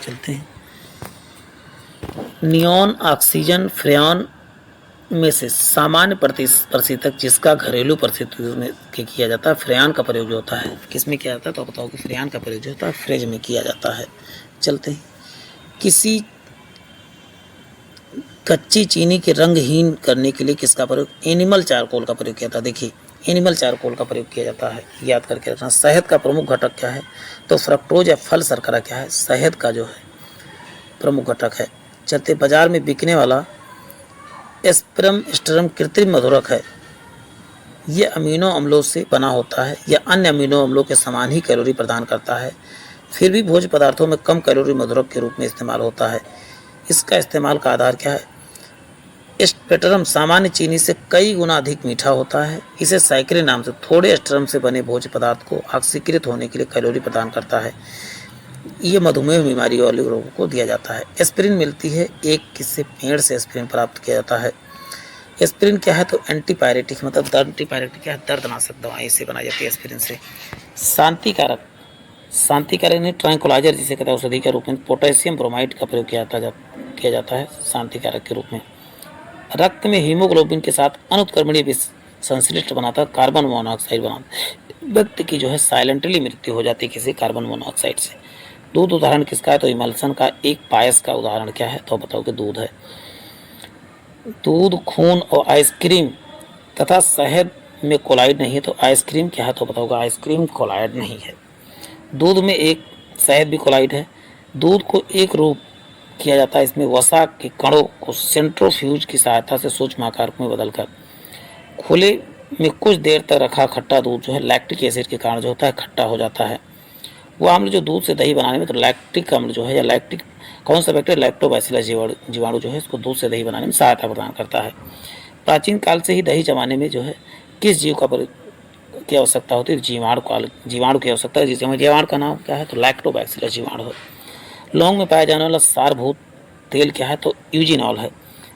चलते हैं नियॉन ऑक्सीजन फ्रेयॉन में से सामान्य प्रतिशतक जिसका घरेलू परिस्थितियों में किया जाता है, फ्रेयॉन का प्रयोग जो होता है किस में किया जाता है? तो बताओ कि फ्रेयॉन का प्रयोग जो होता है फ्रिज में किया जाता है। चलते हैं किसी कच्ची चीनी के रंगहीन करने के लिए किसका प्रयोग? एनिमल चारकोल का प्रयोग किया था। देखिए एनिमल चारकोल का प्रयोग किया जाता है, याद करके रखना। शहद का प्रमुख घटक क्या है? तो फ्रक्टोज या फल शर्करा क्या है? शहद का जो है प्रमुख घटक है। चलते बाजार में बिकने वाला एस्पर्म स्टरम कृत्रिम मधुरक है। ये अमीनो अम्लों से बना होता है, यह अन्य अमीनो अम्लों के समान ही कैलोरी प्रदान करता है, फिर भी भोज्य पदार्थों में कम कैलोरी मधुरक के रूप में इस्तेमाल होता है। इसका इस्तेमाल का आधार क्या है? एस्पेटरम सामान्य चीनी से कई गुना अधिक मीठा होता है। इसे साइक्रिन नाम से थोड़े एस्टरम से बने भोज्य पदार्थ को ऑक्सीकृत होने के लिए कैलोरी प्रदान करता है। ये मधुमेह बीमारी वाले लोगों को दिया जाता है। एस्पिरिन मिलती है एक किससे? पेड़ से एस्पिरिन प्राप्त किया जाता है। एस्पिरिन क्या है? तो एंटीपायरेटिक, मतलब एंटीपायरेटिक क्या है? दर्दनाशक दवाएं इससे बनाई जाती है एस्पिरिन से। शांतिकारक ने ट्रैंकुलाइजर जिसे कहते हैं औषधि के रूप में पोटेशियम ब्रोमाइड का प्रयोग किया जाता है शांतिकारक के रूप में। रक्त में हीमोग्लोबिन के साथ अनुत्क्रमणीय संश्लिष्ट बनाता है, कार्बन मोनोऑक्साइड बनाता। व्यक्ति की जो है साइलेंटली मृत्यु हो जाती है किसी कार्बन मोनोऑक्साइड से। दूध उदाहरण किसका है? तो इमल्सन का। एक पायस का उदाहरण क्या है? तो बताओ कि दूध है। दूध, खून और आइसक्रीम तथा शहद में कोलाइड नहीं है, तो आइसक्रीम क्या है? तो बताओ आइसक्रीम कोलाइड नहीं है। दूध में एक शहद भी कोलाइड है। दूध को एक रूप किया जाता है, इसमें वसा के कणों को सेंट्रोफ्यूज की सहायता से सूक्ष्म आकार में बदलकर खुले में कुछ देर तक रखा खट्टा दूध जो है लैक्टिक एसिड के कारण जो होता है खट्टा हो जाता है। वो अम्ल जो दूध से दही बनाने में, तो लैक्टिक अम्ल जो है या लैक्टिक कौन सा बैक्टीरिया? लैक्टोबैसिलस जीवाणु जो है इसको दूध से दही बनाने में सहायता प्रदान करता है। प्राचीन काल से ही दही जमाने में जो है किस जीव की आवश्यकता होती है? जीवाणु की आवश्यकता है, जिसमें जीवाणु का नाम क्या है? तो लैक्टोबैसिलस जीवाणु है। लौंग में पाया जाने वाला सारभूत तेल क्या है? तो यूजिनॉल है।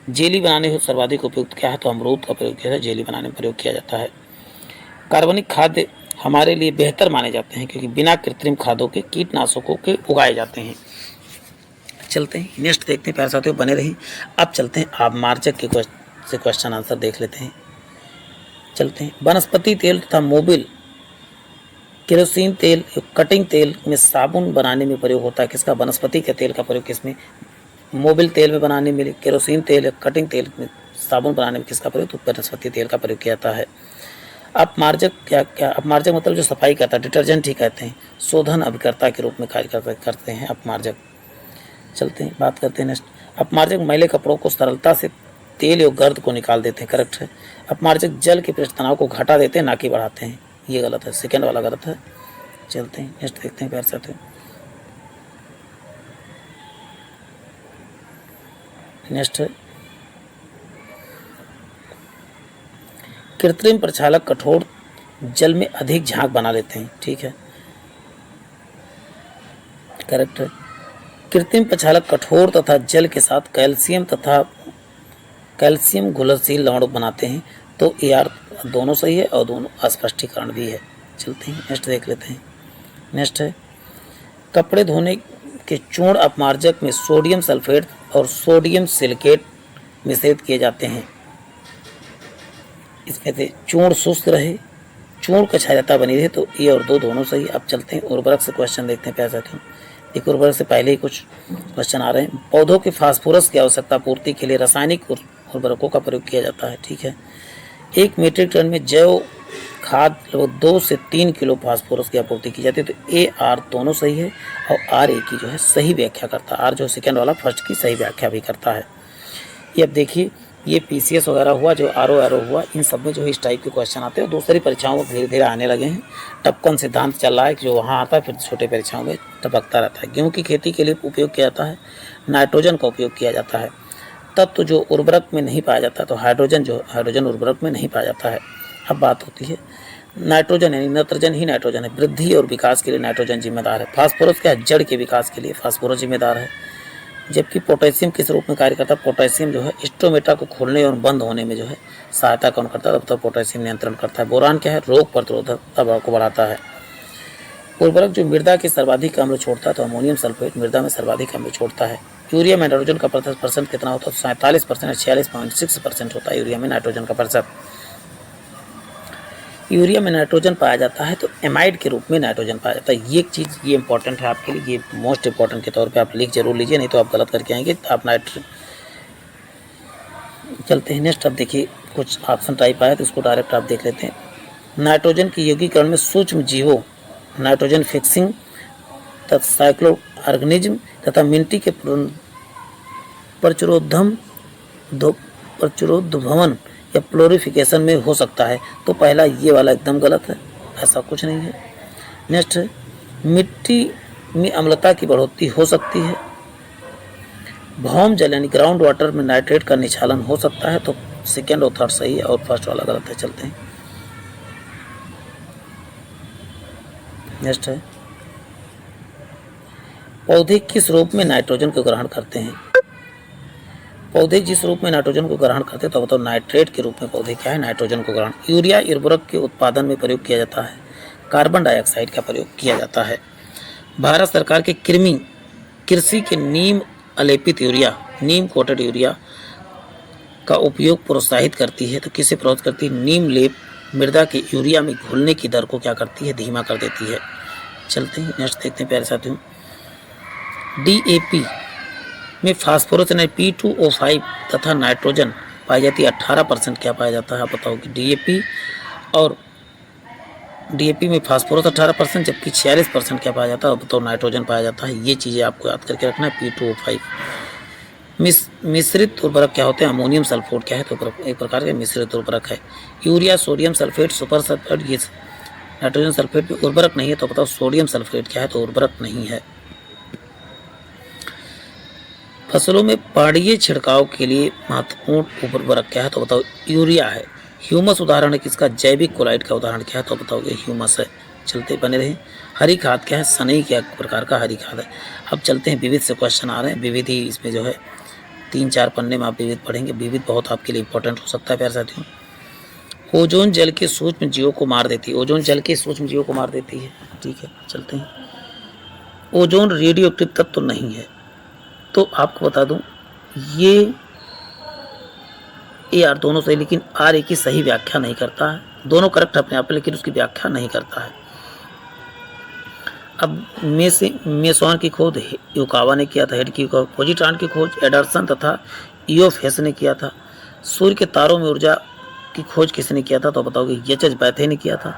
जेली बनाने में सर्वाधिक उपयुक्त क्या है? तो अमरूद का प्रयोग किया है, जेली बनाने में प्रयोग किया जाता है। कार्बनिक खाद्य हमारे लिए बेहतर माने जाते हैं क्योंकि बिना कृत्रिम खादों के कीटनाशकों के उगाए जाते हैं। चलते हैं नेक्स्ट देखते हैं, प्यारे साथियों बने रहिए। अब चलते हैं आप मार्जक के क्वेश्चन आंसर देख लेते हैं। चलते हैं वनस्पति तेल तथा मोबिल केरोसिन तेल, कटिंग तेल में साबुन बनाने में प्रयोग होता है किसका? वनस्पति के तेल का प्रयोग किसमें? मोबिल तेल में बनाने में, केरोसिन तेल, कटिंग तेल में साबुन बनाने में किसका प्रयोग? तो वनस्पति तेल का प्रयोग किया जाता है। अपमार्जक क्या? अपमार्जक मतलब जो सफाई करता है, डिटर्जेंट ही कहते हैं। शोधन अभिकर्ता के रूप में कार्य करते हैं अपमार्जक। चलते हैं बात करते हैं नेक्स्ट। अपमार्जक मैले कपड़ों को सरलता से तेल या गर्द को निकाल देते हैं, करेक्ट है। अपमार्जक जल के पृष्ठ तनाव को घटा देते हैं, ना कि बढ़ाते हैं, ये गलत है, सेकेंड वाला गलत है। चलते हैं नेक्स्ट देखते हैं प्यारे साथियों। नेक्स्ट है कृत्रिम प्रक्षालक कठोर जल में अधिक झाग बना लेते हैं, ठीक है, करेक्ट है। कृत्रिम प्रक्षालक कठोर तथा जल के साथ कैल्शियम घुलनशील लवण बनाते हैं, तो यार दोनों सही है और दोनों स्पष्टीकरण भी है। चलते हैं नेक्स्ट देख लेते हैं। नेक्स्ट है कपड़े धोने के चूर्ण अपमार्जक में सोडियम सल्फेट और सोडियम सिलिकेट मिश्रित किए जाते हैं। इसमें से चूर्ण शुष्क रहे, चूर्ण का क्षारीयता बनी रहे, तो ए और दो दोनों सही। अब चलते हैं उर्वरक से क्वेश्चन देखते हैं प्यारे साथियों। एक उर्वरक से पहले ही कुछ क्वेश्चन आ रहे हैं। पौधों के फास्फोरस की आवश्यकता पूर्ति के लिए रासायनिक उर्वरकों का प्रयोग किया जाता है। ठीक है, 1 मीट्रिक टन में जैव खाद लगभग 2 से 3 किलो फास्फोरस की आपूर्ति की जाती है। तो ए आर दोनों सही है और आर ए की जो है सही व्याख्या करता है। आर जो सेकेंड वाला फर्स्ट की सही व्याख्या भी करता है। ये अब देखिए, ये पीसीएस वगैरह हुआ, जो आरओ एरो हुआ, इन सब में जो है इस टाइप के क्वेश्चन आते हैं और दूसरी परीक्षाओं में धीरे धीरे आने लगे हैं। टपकन सिद्धांत चल रहा है, जो वहाँ आता है फिर छोटे परीक्षाओं में टपकता रहता है। गेहूँ की खेती के लिए उपयोग किया जाता है, नाइट्रोजन का उपयोग किया जाता है। तत्व जो उर्वरक में नहीं पाया जाता, तो हाइड्रोजन उर्वरक में नहीं पाया जाता है। अब बात होती है नाइट्रोजन, यानी नत्रजन ही नाइट्रोजन है। वृद्धि और विकास के लिए नाइट्रोजन जिम्मेदार है। फास्फोरस क्या है? जड़ के विकास के लिए फास्फोरस जिम्मेदार है। जबकि पोटेशियम किस रूप में कार्य करता है? पोटेशियम जो है स्टोमेटा को खोलने और बंद होने में जो है सहायता कौन करता है? तब पोटेशियम नियंत्रण करता है। बोरान क्या है? रोग प्रतिरोधकता को बढ़ाता है। उर्वरक जो मृदा के सर्वाधिक अम्ल छोड़ता है, तो अमोनियम सल्फेट मृदा में सर्वाधिक अम्ल छोड़ता है। यूरिया में नाइट्रोजन का % कितना होता है? 47% 46.6% होता है यूरिया में नाइट्रोजन का %। यूरिया में नाइट्रोजन पाया जाता है तो एमाइड के रूप में नाइट्रोजन पाया जाता है। ये एक चीज़ ये इंपॉर्टेंट है आपके लिए, ये मोस्ट इंपॉर्टेंट के तौर पे आप लिख जरूर लीजिए, नहीं तो आप गलत करके आएंगे। तो आप चलते हैं नेक्स्ट। अब देखिए कुछ ऑप्शन टाइप आया तो इसको डायरेक्ट आप देख लेते हैं। नाइट्रोजन के यौगीकरण में सूक्ष्म जीवों, नाइट्रोजन फिक्सिंग तथा साइक्लो ऑर्गेनिज्म तथा मिट्टी के प्रचुरोद्भवन या प्लोरिफिकेशन में हो सकता है। तो पहला ये वाला एकदम गलत है, ऐसा कुछ नहीं है। नेक्स्ट है मिट्टी में अम्लता की बढ़ोतरी हो सकती है। भौम जल यानी ग्राउंड वाटर में नाइट्रेट का निक्षालन हो सकता है। तो सेकेंड और थर्ड सही है और फर्स्ट वाला गलत है। चलते हैं नेक्स्ट है पौधे किस रूप में नाइट्रोजन को ग्रहण करते हैं? पौधे जिस रूप में नाइट्रोजन को ग्रहण करते हैं तो बताओ नाइट्रेट के रूप में पौधे क्या है? नाइट्रोजन को ग्रहण। यूरिया उर्वरक के उत्पादन में प्रयोग किया जाता है। कार्बन डाइऑक्साइड का प्रयोग किया जाता है। भारत सरकार के कृषि के नीम अलेपित यूरिया, नीम कोटेड यूरिया का उपयोग प्रोत्साहित करती है। तो किसे प्रोत्साहित करती है? नीम लेप मृदा के यूरिया में घुलने की दर को क्या करती है? धीमा कर देती है। चलते हैं नेक्स्ट देखते हैं प्यारे साथियों। डीएपी में फास्फोरस यानी P2O5 तथा नाइट्रोजन पाई जाती है। 18% क्या पाया जाता है? आप बताओ कि डीएपी में फास्फोरस 18%, जबकि 46% क्या पाया जाता है? बताओ नाइट्रोजन पाया जाता है। ये चीज़ें आपको याद करके रखना है। P2O5 मिश्रित उर्वरक क्या होते हैं? अमोनियम सल्फेट क्या है? तो एक प्रकार के मिश्रित उर्वरक है। Urea, sodium sulphate, super sulphate, ये नाइट्रोजन सल्फेट भी उर्वरक नहीं है। तो बताओ सोडियम सल्फेट क्या है? तो उर्वरक नहीं है। फसलों में पाड़ीय छिड़काव के लिए महत्वपूर्ण उर्वरक क्या है? तो बताओ यूरिया है। ह्यूमस उदाहरण है किसका? जैविक क्लोराइड का उदाहरण क्या है? तो बताओगे ह्यूमस है। चलते बने रहे। हरी खाद क्या है? सनई क्या प्रकार का हरी खाद है। अब चलते हैं विविध से क्वेश्चन आ रहे हैं। विविध ही इसमें जो है 3-4 पन्ने में आप विविध पढ़ेंगे। विविध बहुत आपके लिए इंपॉर्टेंट हो सकता है प्यारे साथियों। ओजोन जल के सूक्ष्म जीवों को मार देती है। ओजोन जल के सूक्ष्म जीवों को मार देती है। ठीक है, चलते हैं। ओजोन रेडियो एक्टिव तत्व तो नहीं है। तो आपको बता दूं ये ए आर दोनों सही, लेकिन आर ए की सही व्याख्या नहीं करता है। दोनों करेक्ट अपने आप में, लेकिन उसकी व्याख्या नहीं करता है। अब मेसॉन की खोज युकावा ने किया था। हेड की पोजिट्रॉन की खोज एडरसन तथा ईओफेस ने किया था। सूर्य के तारों में ऊर्जा की खोज किसने किया था? तो बताओगे एच बैथे ने किया था।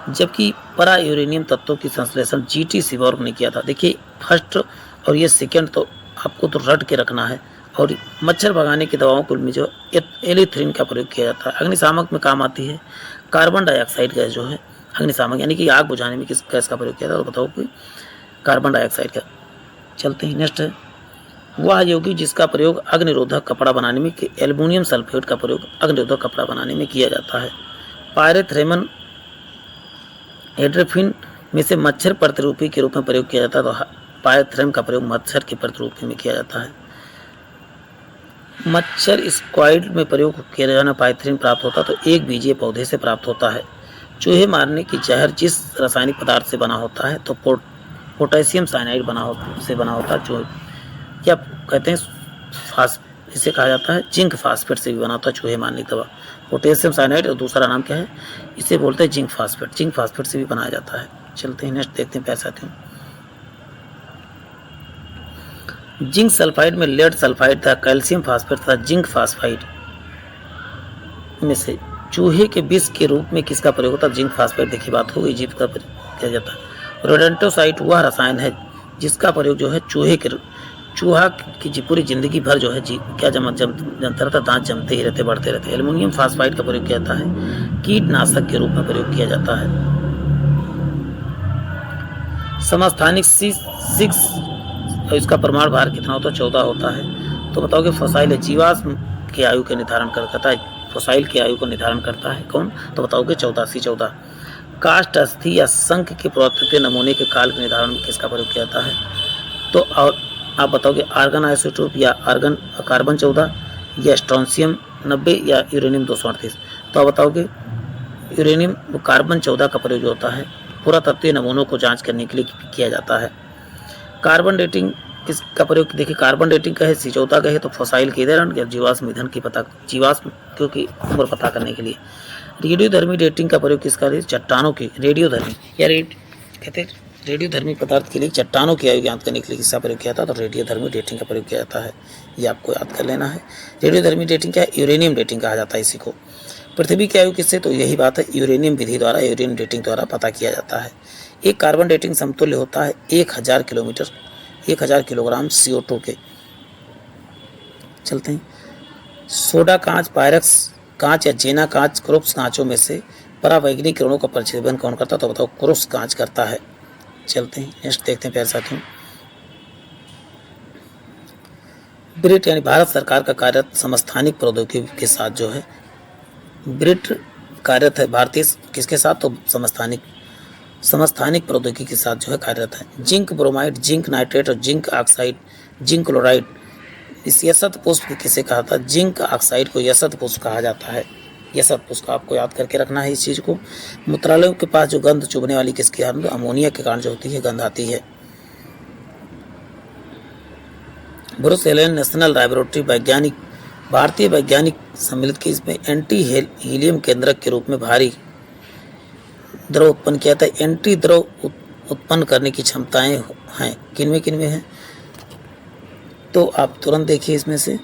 जबकि परा यूरेनियम तत्वों की संश्लेषण जीटी सीबॉर्ग ने किया था। देखिए फर्स्ट और ये सेकेंड तो आपको तो रट के रखना है। और मच्छर भगाने की दवाओं को में जो एलिथ्रिन का प्रयोग किया जाता है। अग्निशामक में काम आती है। कार्बन डाइऑक्साइड गैस जो है अग्निशामक यानी कि आग बुझाने में किस गैस का प्रयोग किया था? तो बताओ कि कार्बन डाइऑक्साइड का। चलते हैं नेक्स्ट है वह योगी जिसका प्रयोग अग्निरोधक कपड़ा बनाने में, एल्युमिनियम सल्फेट का प्रयोग अग्निरोधक कपड़ा बनाने में किया जाता है। पायरेथ्रेमन एड्रेफिन में से मच्छर प्रतिरूपी के रूप में प्रयोग किया जाता है। तो पायरेथ्रेम का प्रयोग मच्छर के प्रतिरूपी में किया जाता है। मच्छर स्क्वाइड में प्रयोग किया जाना पायरेथ्रेम प्राप्त होता है। तो एक बीजीय पौधे से प्राप्त होता है। चूहे मारने की जहर जिस रासायनिक पदार्थ से बना होता है? तो पोटेशियम साइनाइड से बना होता है, जो क्या कहते हैं इसे कहा जाता है जिंक फास्फेट से भी बना होता है चूहे मारने की दवा। पोटेशियम साइनाइड और दूसरा नाम क्या है, इसे बोलते हैं जिंक फास्फेट। जिंक फास्फेट से भी बनाया जाता है। चलते हैं नेक्स्ट देखते हैं प्यारे साथियों। जिंक सल्फाइड में लेड सल्फाइड था, कैल्शियम फास्फेट था, जिंक फास्फाइड में से चूहे के विष के रूप में किसका प्रयोग होता है? Zinc phosphate. देखिए बात हो गई, जीव का प्रयोग किया जाता है। रोडेंटोसाइड वह रसायन है जिसका प्रयोग जो है चूहा की पूरी जिंदगी भर जो है क्या जमता रहता, दांत जमते ही रहते, बढ़ते रहते। एल्युमिनियम फास्फाइड का प्रयोग किया जाता है, कीटनाशक के रूप में प्रयोग किया जाता है। समस्थानिक C6 इसका परमाणु भार कितना होता है? 14 होता है। तो बताओ कि फसाइल जीवाश्म की आयु के निर्धारण करता है, फसाइल की आयु को निर्धारण करता है कौन? तो बताओगे 14 काष्ठ अस्थि या शंख के पुरातत्वीय नमूने के काल के निर्धारण में किसका प्रयोग किया जाता है? तो और आप बताओगे आर्गन आइसोटोप या कार्बन 14 या स्ट्रोंशियम 90 या यूरेनियम 238। तो आप बताओगे यूरेनियम कार्बन 14 का प्रयोग होता है, पुरातत्वीय नमूनों को जांच करने के लिए किया जाता है। कार्बन डेटिंग किसका प्रयोग? देखिए कार्बन डेटिंग का है C14 का है, तो फसाइल के ईंधन या जीवाश्म ईंधन की जीवाश्म की उम्र पता करने के लिए। रेडियोधर्मी डेटिंग का प्रयोग किसका है? चट्टानों की रेडियोधर्मी या कहते हैं रेडियोधर्मी पदार्थ के लिए चट्टानों की आयु ज्ञात करने के लिए किसका प्रयोग किया था? तो रेडियोधर्मी डेटिंग का प्रयोग किया जाता है, ये आपको याद कर लेना है। रेडियोधर्मी डेटिंग क्या है? यूरेनियम डेटिंग कहा जाता है इसी को। पृथ्वी की आयु किससे? तो यही बात है, यूरेनियम विधि द्वारा, यूरेनियम डेटिंग द्वारा पता किया जाता है। एक कार्बन डेटिंग समतुल्य होता है 1000 किलोग्राम CO2 के। चलते हैं। सोडा कांच, पायरक्स कांच या जेना कांच क्रोप्स कांचों में से परावैज्ञानिक किरणों का प्रक्षेपण कौन करता है? तो बताओ क्रोप्स कांच करता है। चलते हैं नेक्स्ट देखते हैं प्यारे साथियों। ब्रिट यानी भारत सरकार का कार्यरत समस्थानिक प्रौद्योगिकी के साथ जो है ब्रिट कार्यरत है, भारतीय किसके साथ? तो समस्थानिक प्रौद्योगिकी के साथ जो है कार्यरत है। जिंक ब्रोमाइड, जिंक नाइट्रेट और जिंक ऑक्साइड, जिंक क्लोराइड, इस यशत पुष्प किसे कहा था? जिंक ऑक्साइड को यशत पुष्प कहा जाता है। यशत पुष्प आपको याद करके रखना है इस चीज़ को। मूत्रालयों के पास जो गंध चुभने वाली किसके कारण? अमोनिया के कारण जो होती है गंध आती है। ब्रूस एलन नेशनल लैबोरेटरी वैज्ञानिक, भारतीय वैज्ञानिक सम्मिलित की इसमें एंटी हीलियम केंद्रक के रूप में भारी द्रव उत्पन्न किया था। एंटी द्रव उत्पन्न करने की क्षमताएं हैं किनमें हैं? तो आप तुरंत देखिए, इसमें से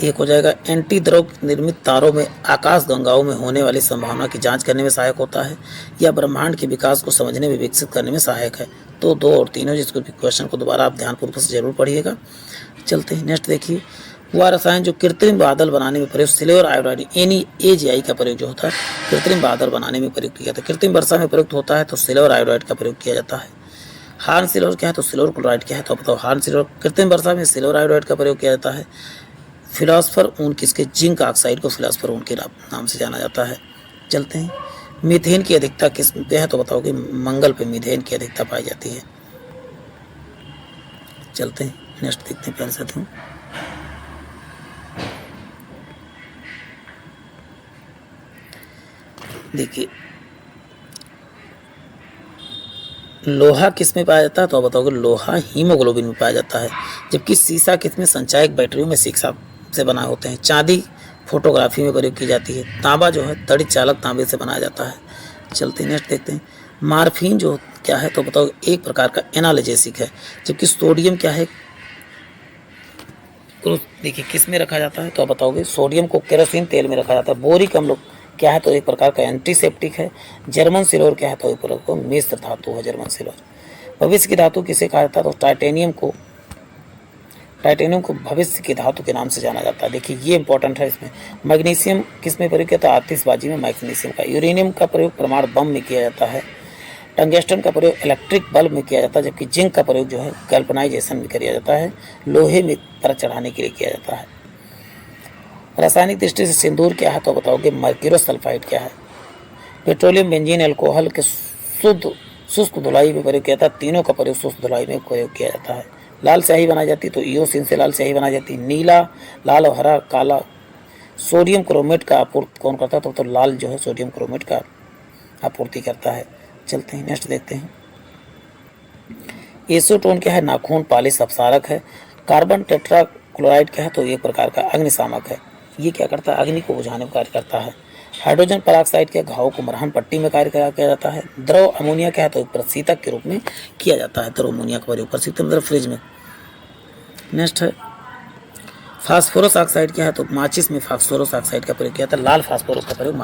एक हो जाएगा एंटी द्रव निर्मित तारों में आकाश गंगाओं में होने वाली संभावना की जांच करने में सहायक होता है, या ब्रह्मांड के विकास को समझने में विकसित करने में सहायक है। तो 2 और 3 जिसको क्वेश्चन को दोबारा आप ध्यानपूर्वक से जरूर पढ़िएगा। चलते हैं नेक्स्ट देखिए। वह रसायन जो कृत्रिम बादल बनाने में प्रयोग, सिल्वर आयोडाइड AgI का प्रयोग जो होता है कृत्रिम बादल बनाने में प्रयुक्त किया जाता है। कृत्रिम वर्षा में प्रयुक्त होता है तो सिल्वर आयोडाइड का प्रयोग किया जाता है। हार्न सिल्वर क्या है? तो सिल्वर क्लोराइड क्या है? तो बताओ हार्न सिल्वर। कृत्रिम वर्षा में सिल्वर आयोडाइड का प्रयोग किया जाता है। फिलॉसफर ऊन किसके? जिंक ऑक्साइड को फिलॉसफर ऊन के नाम से जाना जाता है। चलते हैं। मीथेन की अधिकता किस पे है? तो बताओगे मंगल पे मीथेन की अधिकता पाई जाती है। चलते हैं नेक्स्ट देखते हैं प्यारे साथियों। देखिए लोहा किस में पाया जाता है? तो बताओगे लोहा हीमोग्लोबिन में पाया जाता है। जबकि सीसा किस में? संचायक बैटरियों में सीसा से बना होते हैं। चांदी फोटोग्राफी में प्रयोग की जाती है। तांबा जो है तड़ित चालक तांबे से बनाया जाता है। चलते हैं नेक्स्ट देखते हैं। मार्फिन जो क्या है? तो बताओ एक प्रकार का एनाल्जेसिक है। जबकि सोडियम क्या है? देखिए किस में रखा जाता है? तो आप बताओगे सोडियम को केरोसिन तेल में रखा जाता है। बोरिक अम्ल क्या है? तो एक प्रकार का एंटीसेप्टिक है। जर्मन सिल्वर क्या है? तो एक प्रकार का मिश्र धातु है जर्मन सिल्वर। भविष्य की धातु किसे कहा जाता है? तो टाइटेनियम को भविष्य की धातु के नाम से जाना जाता है। देखिए ये इंपॉर्टेंट है इसमें। मैग्नीशियम किस में प्रयोग किया था? आतिशबाजी में मैग्नीशियम का। यूरेनियम का प्रयोग परमाणु बम में किया जाता है। टंगस्टन का प्रयोग इलेक्ट्रिक बल्ब में किया जाता है। जबकि जिंक का प्रयोग जो है गैल्वेनाइजेशन में किया जाता है, लोहे में पर चढ़ाने के लिए किया जाता है। रासायनिक दृष्टि से सिंदूर क्या है? तो बताओगे मर्क्यूरस सल्फाइड क्या है। पेट्रोलियम, बेंजीन, अल्कोहल के शुष्क धुलाई में प्रयोग किया जाता है। तीनों का प्रयोग शुष्क धुलाई में प्रयोग किया जाता है। लाल स्याही बनाई जाती है तो ईओसिन से लाल स्याही बनाई जाती है। नीला, लाल और हरा, काला सोडियम क्रोमेट का आपूर्ति कौन करता है? तो लाल जो है सोडियम क्रोमेट का आपूर्ति करता है। चलते हैं नेक्स्ट देखते हैं। एसीटोन क्या है, नाखून पालिश अपसारक है। कार्बन टेट्राक्लोराइड क्या है, तो एक प्रकार का अग्निशामक है, ये क्या करता है, अग्नि को बुझाने में कार्य करता है। हाइड्रोजन पेरोक्साइड के घाव को मरहम पट्टी में कार्य किया जाता है। द्रव अमोनिया क्या है, तो प्रशीतक के रूप में किया जाता है। द्रव अमोनिया का प्रयोग प्रशीतक मतलब फ्रिज में। नेक्स्ट है फास्फोरस ऑक्साइड क्या है, तो माचिस में फास्फोरस ऑक्साइड का प्रयोग किया जाता है। लाल फास्फोरस का प्रयोग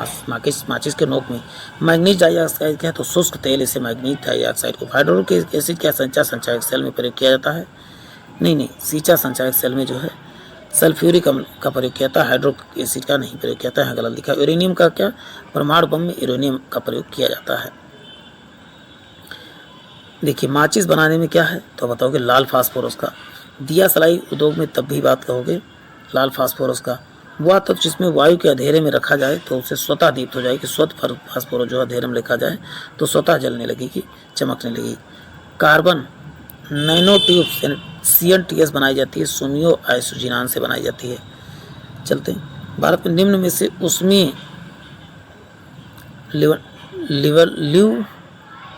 माचिस के नोक में। मैग्नीज डाइऑक्साइड क्या है, तो शुष्क तेल, इसे मैग्नीज डाइऑक्साइड को। हाइड्रोक्लोरिक एसिड क्या संचार संचायक सेल में प्रयोग किया जाता है, नहीं सींचा संचायक सेल में जो है सल्फ्यूरिक अम्ल का प्रयोग किया जाता है। हाइड्रोक्लोरिक एसिड का नहीं प्रयोग किया जाता है, गलत लिखा। यूरेनियम का क्या, परमाणु बम में यूरेनियम का प्रयोग किया जाता है। देखिए माचिस बनाने में क्या है, तो बताओगे लाल फास्फोरस का। दिया सलाई उद्योग में तब भी बात कहोगे लाल फास्फोरस का। वह तत्व जिसमें वायु के अंधेरे में रखा जाए तो उसे स्वतः दीप्त हो जाएगी। स्वतः फास्फोरस जो अंधेरे में रखा जाए तो स्वतः जलने लगेगी, चमकने लगेगी। कार्बन नैनो ट्यूब CNTS बनाई जाती है, सोनियो आइसोजिनान से बनाई जाती है। चलते हैं, भारत में निम्न में से उष्मीय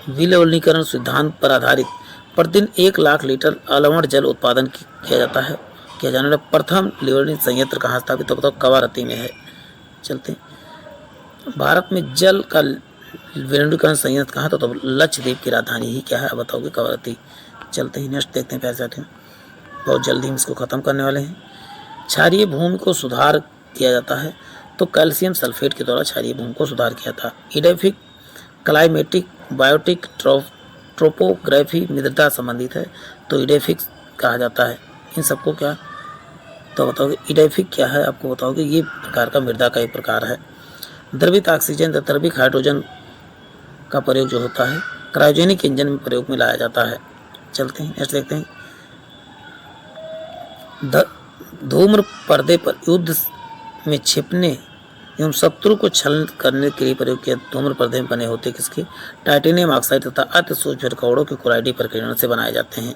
विलवलीकरण सिद्धांत पर आधारित प्रतिदिन 1 लाख लीटर अलवण जल उत्पादन किया जाता है। किया जाने वाला प्रथम लिवलिंग संयंत्र कहाँ स्थापित, तो बताओ कवारती में है। चलते हैं, भारत में जल का विलवलीकरण संयंत्र कहाँ, तो लक्षद्वीप की राजधानी ही क्या है, बताओगे कवारती। चलते हैं, नेक्स्ट देखते हैं प्यारे साथियों, बहुत जल्दी हम इसको ख़त्म करने वाले हैं। क्षारीय भूमि को सुधार किया जाता है, तो कैल्शियम सल्फेट के द्वारा क्षारीय भूमि को सुधार किया था। इडेफिक क्लाइमेटिक बायोटिक ट्रोपोग्राफी मृदा संबंधित है, तो इडेफिक कहा जाता है। इन सबको क्या, तो बताओगे इडेफिक क्या है, आपको बताओगे ये प्रकार का मृदा का एक प्रकार है। द्रवित ऑक्सीजन तथा द्रवित हाइड्रोजन का प्रयोग जो होता है क्रायोजेनिक इंजन में प्रयोग में लाया जाता है। चलते हैं, नेक्स्ट देखते हैं। धूम्र पर्दे पर युद्ध में छिपने एवं शत्रु को छल करने के लिए प्रयोग किया। धूम्र पर्दे में बने होते किसके, टाइटेनियम ऑक्साइड तथा अति सूक्ष्म कवड़ों के क्लोराइडी प्रकीर्णन से बनाए जाते हैं।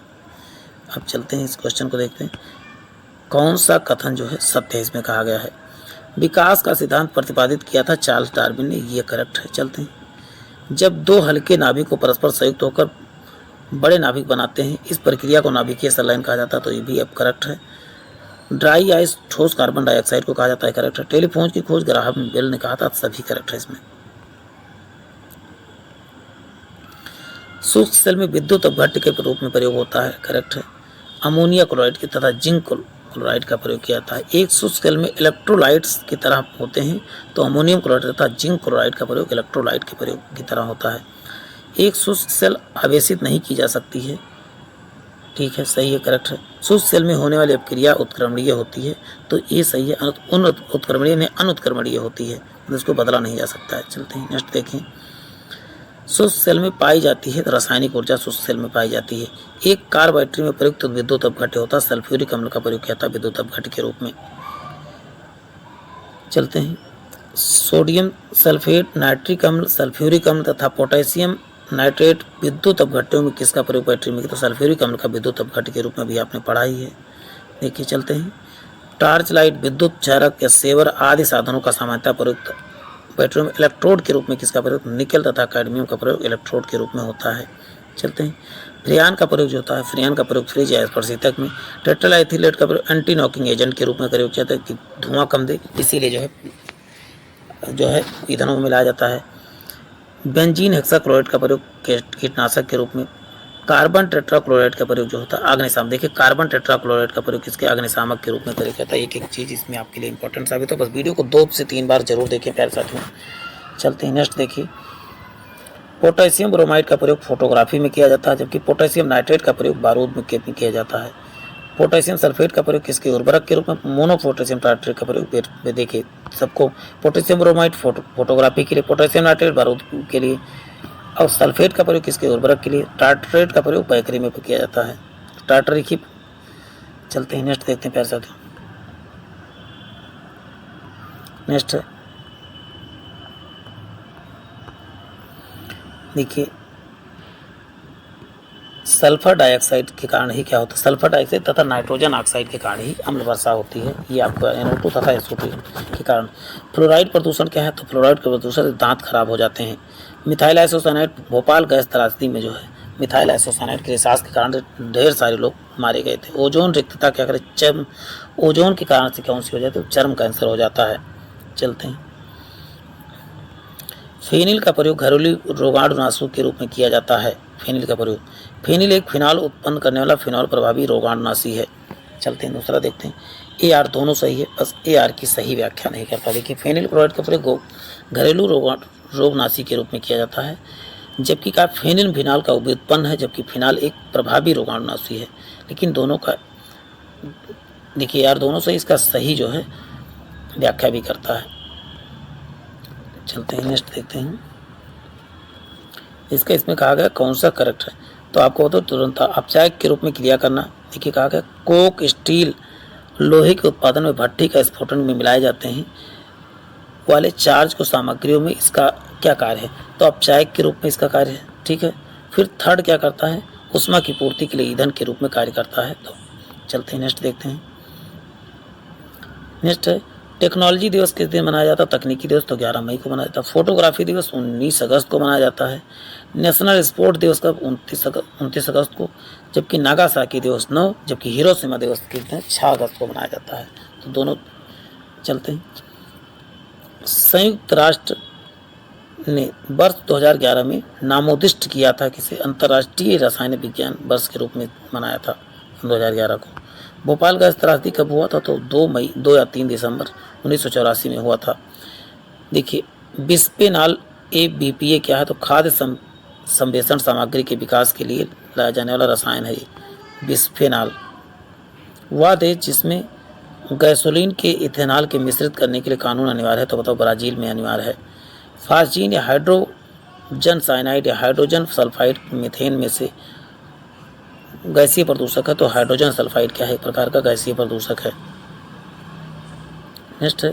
अब चलते हैं, इस क्वेश्चन को देखते हैं। कौन सा कथन जो है सत्य है, इसमें कहा गया है विकास का सिद्धांत प्रतिपादित किया था चार्ल्स डार्विन ने, ये करेक्ट है। चलते हैं, जब 2 हल्के नाभिक को परस्पर संयुक्त होकर बड़े नाभिक बनाते हैं, इस प्रक्रिया को नाभिकीय संलयन कहा जाता है, तो ये भी अब करेक्ट है। ड्राई आइस ठोस कार्बन डाइऑक्साइड को कहा जाता है, करेक्ट है। टेलीफोन की खोज ग्राहम बेल ने कहा था, सभी करेक्ट है इसमें। शुष्क सेल में विद्युत अपघट्य के रूप में प्रयोग होता है, करेक्ट है। अमोनिया क्लोराइड की तथा जिंक क्लोराइड का प्रयोग किया जाता है। एक शुष्क सेल में इलेक्ट्रोलाइट्स की तरह होते हैं, तो अमोनियम क्लोराइड तथा जिंक क्लोराइड का प्रयोग इलेक्ट्रोलाइट के प्रयोग की तरह होता है। एक शुष्क सेल आवेशित नहीं की जा सकती है, ठीक है, सही है, करेक्ट है। शुष्क सेल में होने वाली अपक्रिया उत्क्रमणीय होती है, तो ये सही है। उत्क्रमणीय में अनुत्क्रमणीय होती है, इसको बदला नहीं जा सकता है। चलते हैं, नेक्स्ट देखें। शुष्क सेल में पाई जाती है, तो रासायनिक ऊर्जा शुष्क सेल में पाई जाती है। एक कार बैटरी में प्रयुक्त विद्युत अपघट्य होता है, सल्फ्यूरिक अम्ल का प्रयोग किया था विद्युत अपघट्य के रूप में। चलते हैं, सोडियम सल्फेट, नाइट्रिक अम्ल, सल्फ्यूरिक अम्ल तथा पोटेशियम नाइट्रेट विद्युत अपघट्यों में किसका प्रयोग बैटरी में, तो सल्फ्यूरिक अम्ल का विद्युत अपघट्य के रूप में भी आपने पढ़ा ही है। देखिए चलते हैं, टॉर्च लाइट, विद्युत चारक या सेवर आदि साधनों का सामान्यतः प्रयुक्त बैटरी में इलेक्ट्रोड के रूप में किसका प्रयोग, निकल तथा कैडमियम का प्रयोग इलेक्ट्रोड के रूप में होता है। चलते हैं, फ्रियान का प्रयोग जो होता है, फ्रियान का प्रयोग फ्रिज या स्पर्शितक में। टेट्राल एथिलेट का प्रयोग एंटी नॉकिंग एजेंट के रूप में प्रयोग किया जाता है कि धुआं कम दे, इसीलिए जो है ईंधनों में मिलाया जाता है। बेंजीन हेक्साक्लोराइड का प्रयोग कीटनाशक के रूप में। कार्बन टेट्राक्लोराइड का प्रयोग जो होता है अग्निशामक। देखिए कार्बन टेट्राक्लोराइड का प्रयोग किसके, अग्निशामक के रूप में प्रयोग किया था। एक एक चीज़ इसमें आपके लिए इंपॉर्टेंट साबित हो, बस वीडियो को 2 से 3 बार जरूर देखें प्यारे साथियों। चलते हैं, नेक्स्ट देखिए। पोटेशियम ब्रोमाइड का प्रयोग फोटोग्राफी में किया जाता है, जबकि पोटेशियम नाइट्रेट का प्रयोग बारूद में किया जाता है। पोटेशियम सल्फेट का प्रयोग किसके, उर्वरक के रूप में। मोनो पोटेशियम नाइट्रेट का प्रयोग देखिए सबको, पोटेशियम ब्रोमाइड फोटोग्राफी के लिए, पोटेशियम नाइट्रेट बारूद के लिए, और सल्फेट का प्रयोग किसके, उर्वरक के लिए। टार्टरेट का प्रयोग बैकरी में किया जाता है, टार्टरिक ही। चलते हैं, नेक्स्ट देखते हैं प्यारे साथियों। नेक्स्ट देखिए, सल्फर डाइऑक्साइड के कारण ही क्या होता है, सल्फर डाइऑक्साइड तथा नाइट्रोजन ऑक्साइड के कारण ही अम्ल वर्षा होती है। ये आपका NO2 तथा SO2 के कारण। फ्लोराइड प्रदूषण क्या है, तो फ्लोराइड के प्रदूषण से दांत खराब हो जाते हैं। मिथाइल आइसोसाइनाइड भोपाल गैस त्रासदी में जो है मिथाइल आइसोसाइनाइड के रिसास के कारण ढेर सारे लोग मारे गए थे। ओजोन रिक्तता क्या करे, चर्म ओजोन के कारण से कौन सी हो जाती है, चर्म कैंसर हो जाता है। चलते हैं। फेनिल का प्रयोग घरेलू रोगाणुनाशक के रूप में किया जाता है। फेनिल का प्रयोग, फेनिल एक फिनॉल उत्पन्न करने वाला फिनॉल प्रभावी रोगाणुनाशी है। चलते हैं दूसरा देखते हैं। ए आर दोनों सही है, बस ए आर की सही व्याख्या नहीं करता। देखिए फेनिल क्लोराइड का प्रयोग घरेलू रोगनाशी के रूप में किया जाता है, जबकि का फेनिल फिनाल का व्युत्पन्न है, जबकि फिनाल एक प्रभावी रोगाणुनाशी है। लेकिन दोनों का देखिए यार दोनों से इसका सही जो है व्याख्या भी करता है। चलते हैं नेक्स्ट देखते हैं। इसका इसमें कहा गया कौन सा करेक्ट है, तो आपको तो तुरंत अपचायक के रूप में क्रिया करना। देखिए कहा गया कोक स्टील लोहे के उत्पादन में भट्ठी का स्फोटन में मिलाए जाते हैं वाले चार्ज को सामग्रियों में इसका क्या कार्य है, तो अपचायक के रूप में इसका कार्य है। ठीक है, फिर थर्ड क्या करता है, उष्मा की पूर्ति के लिए ईंधन के रूप में कार्य करता है। तो चलते हैं नेक्स्ट देखते हैं। नेक्स्ट है टेक्नोलॉजी दिवस किस दिन मनाया जाता है, तकनीकी दिवस तो 11 मई को मनाया जाता है। फोटोग्राफी दिवस 19 अगस्त को मनाया जाता है। नेशनल स्पोर्ट दिवस कब, 29 अगस्त को, जबकि नागासाकी दिवस 9, जबकि हिरोशिमा दिवस किस दिन 6 अगस्त को मनाया जाता है। तो दोनों चलते हैं। संयुक्त राष्ट्र ने वर्ष 2011 में नामोदिष्ट किया था किसे, अंतर्राष्ट्रीय रसायन विज्ञान वर्ष के रूप में मनाया था 2011 को। भोपाल गैस त्रासदी कब हुआ था, तो 2 या 3 दिसंबर 1984 में हुआ था। देखिए बिस्फेनॉल ABPA क्या है, तो खाद्य संवेषण सामग्री के विकास के लिए लाया जाने वाला रसायन है। ये बिस्फेनॉल वह देश जिसमें गैसोलीन के इथेनॉल के मिश्रित करने के लिए कानून अनिवार्य है, तो बताओ ब्राज़ील में अनिवार्य है। फास्जीन या हाइड्रोजन साइनाइड या हाइड्रोजन सल्फाइड मीथेन में से गैसीय प्रदूषक है, तो हाइड्रोजन सल्फाइड क्या है, एक प्रकार का गैसीय प्रदूषक है। नेक्स्ट है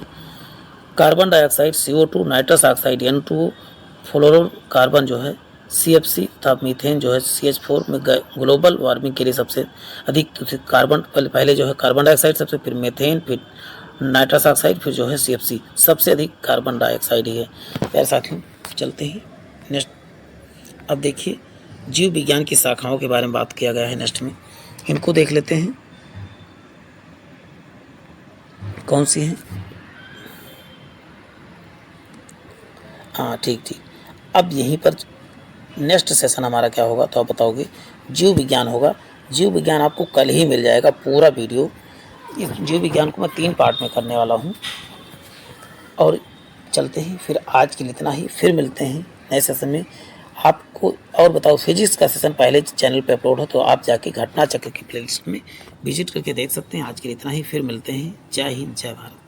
carbon dioxide CO2, nitrous oxide N2O, fluorocarbon जो है CFC तथा मीथेन जो है CH4 में ग्लोबल वार्मिंग के लिए सबसे अधिक कार्बन पहले जो है कार्बन डाइऑक्साइड सबसे, फिर मीथेन, फिर नाइट्रस ऑक्साइड, फिर जो है CFC, सबसे अधिक कार्बन डाइऑक्साइड ही है। यार साथियों चलते ही नेक्स्ट। अब देखिए जीव विज्ञान की शाखाओं के बारे में बात किया गया है नेक्स्ट में, इनको देख लेते हैं कौन सी हैं। हाँ ठीक। अब यहीं पर नेक्स्ट सेशन हमारा क्या होगा, तो आप बताओगे जीव विज्ञान होगा। जीव विज्ञान आपको कल ही मिल जाएगा पूरा वीडियो। इस जीव विज्ञान को मैं 3 पार्ट में करने वाला हूँ। और चलते ही फिर आज के लिए इतना ही, फिर मिलते हैं नए सेशन में। आपको और बताओ फिजिक्स का सेशन पहले चैनल पे अपलोड हो, तो आप जाके घटना चक्र की प्लेलिस्ट में विजिट करके देख सकते हैं। आज के लिए इतना ही, फिर मिलते हैं। जय हिंद जय भारत।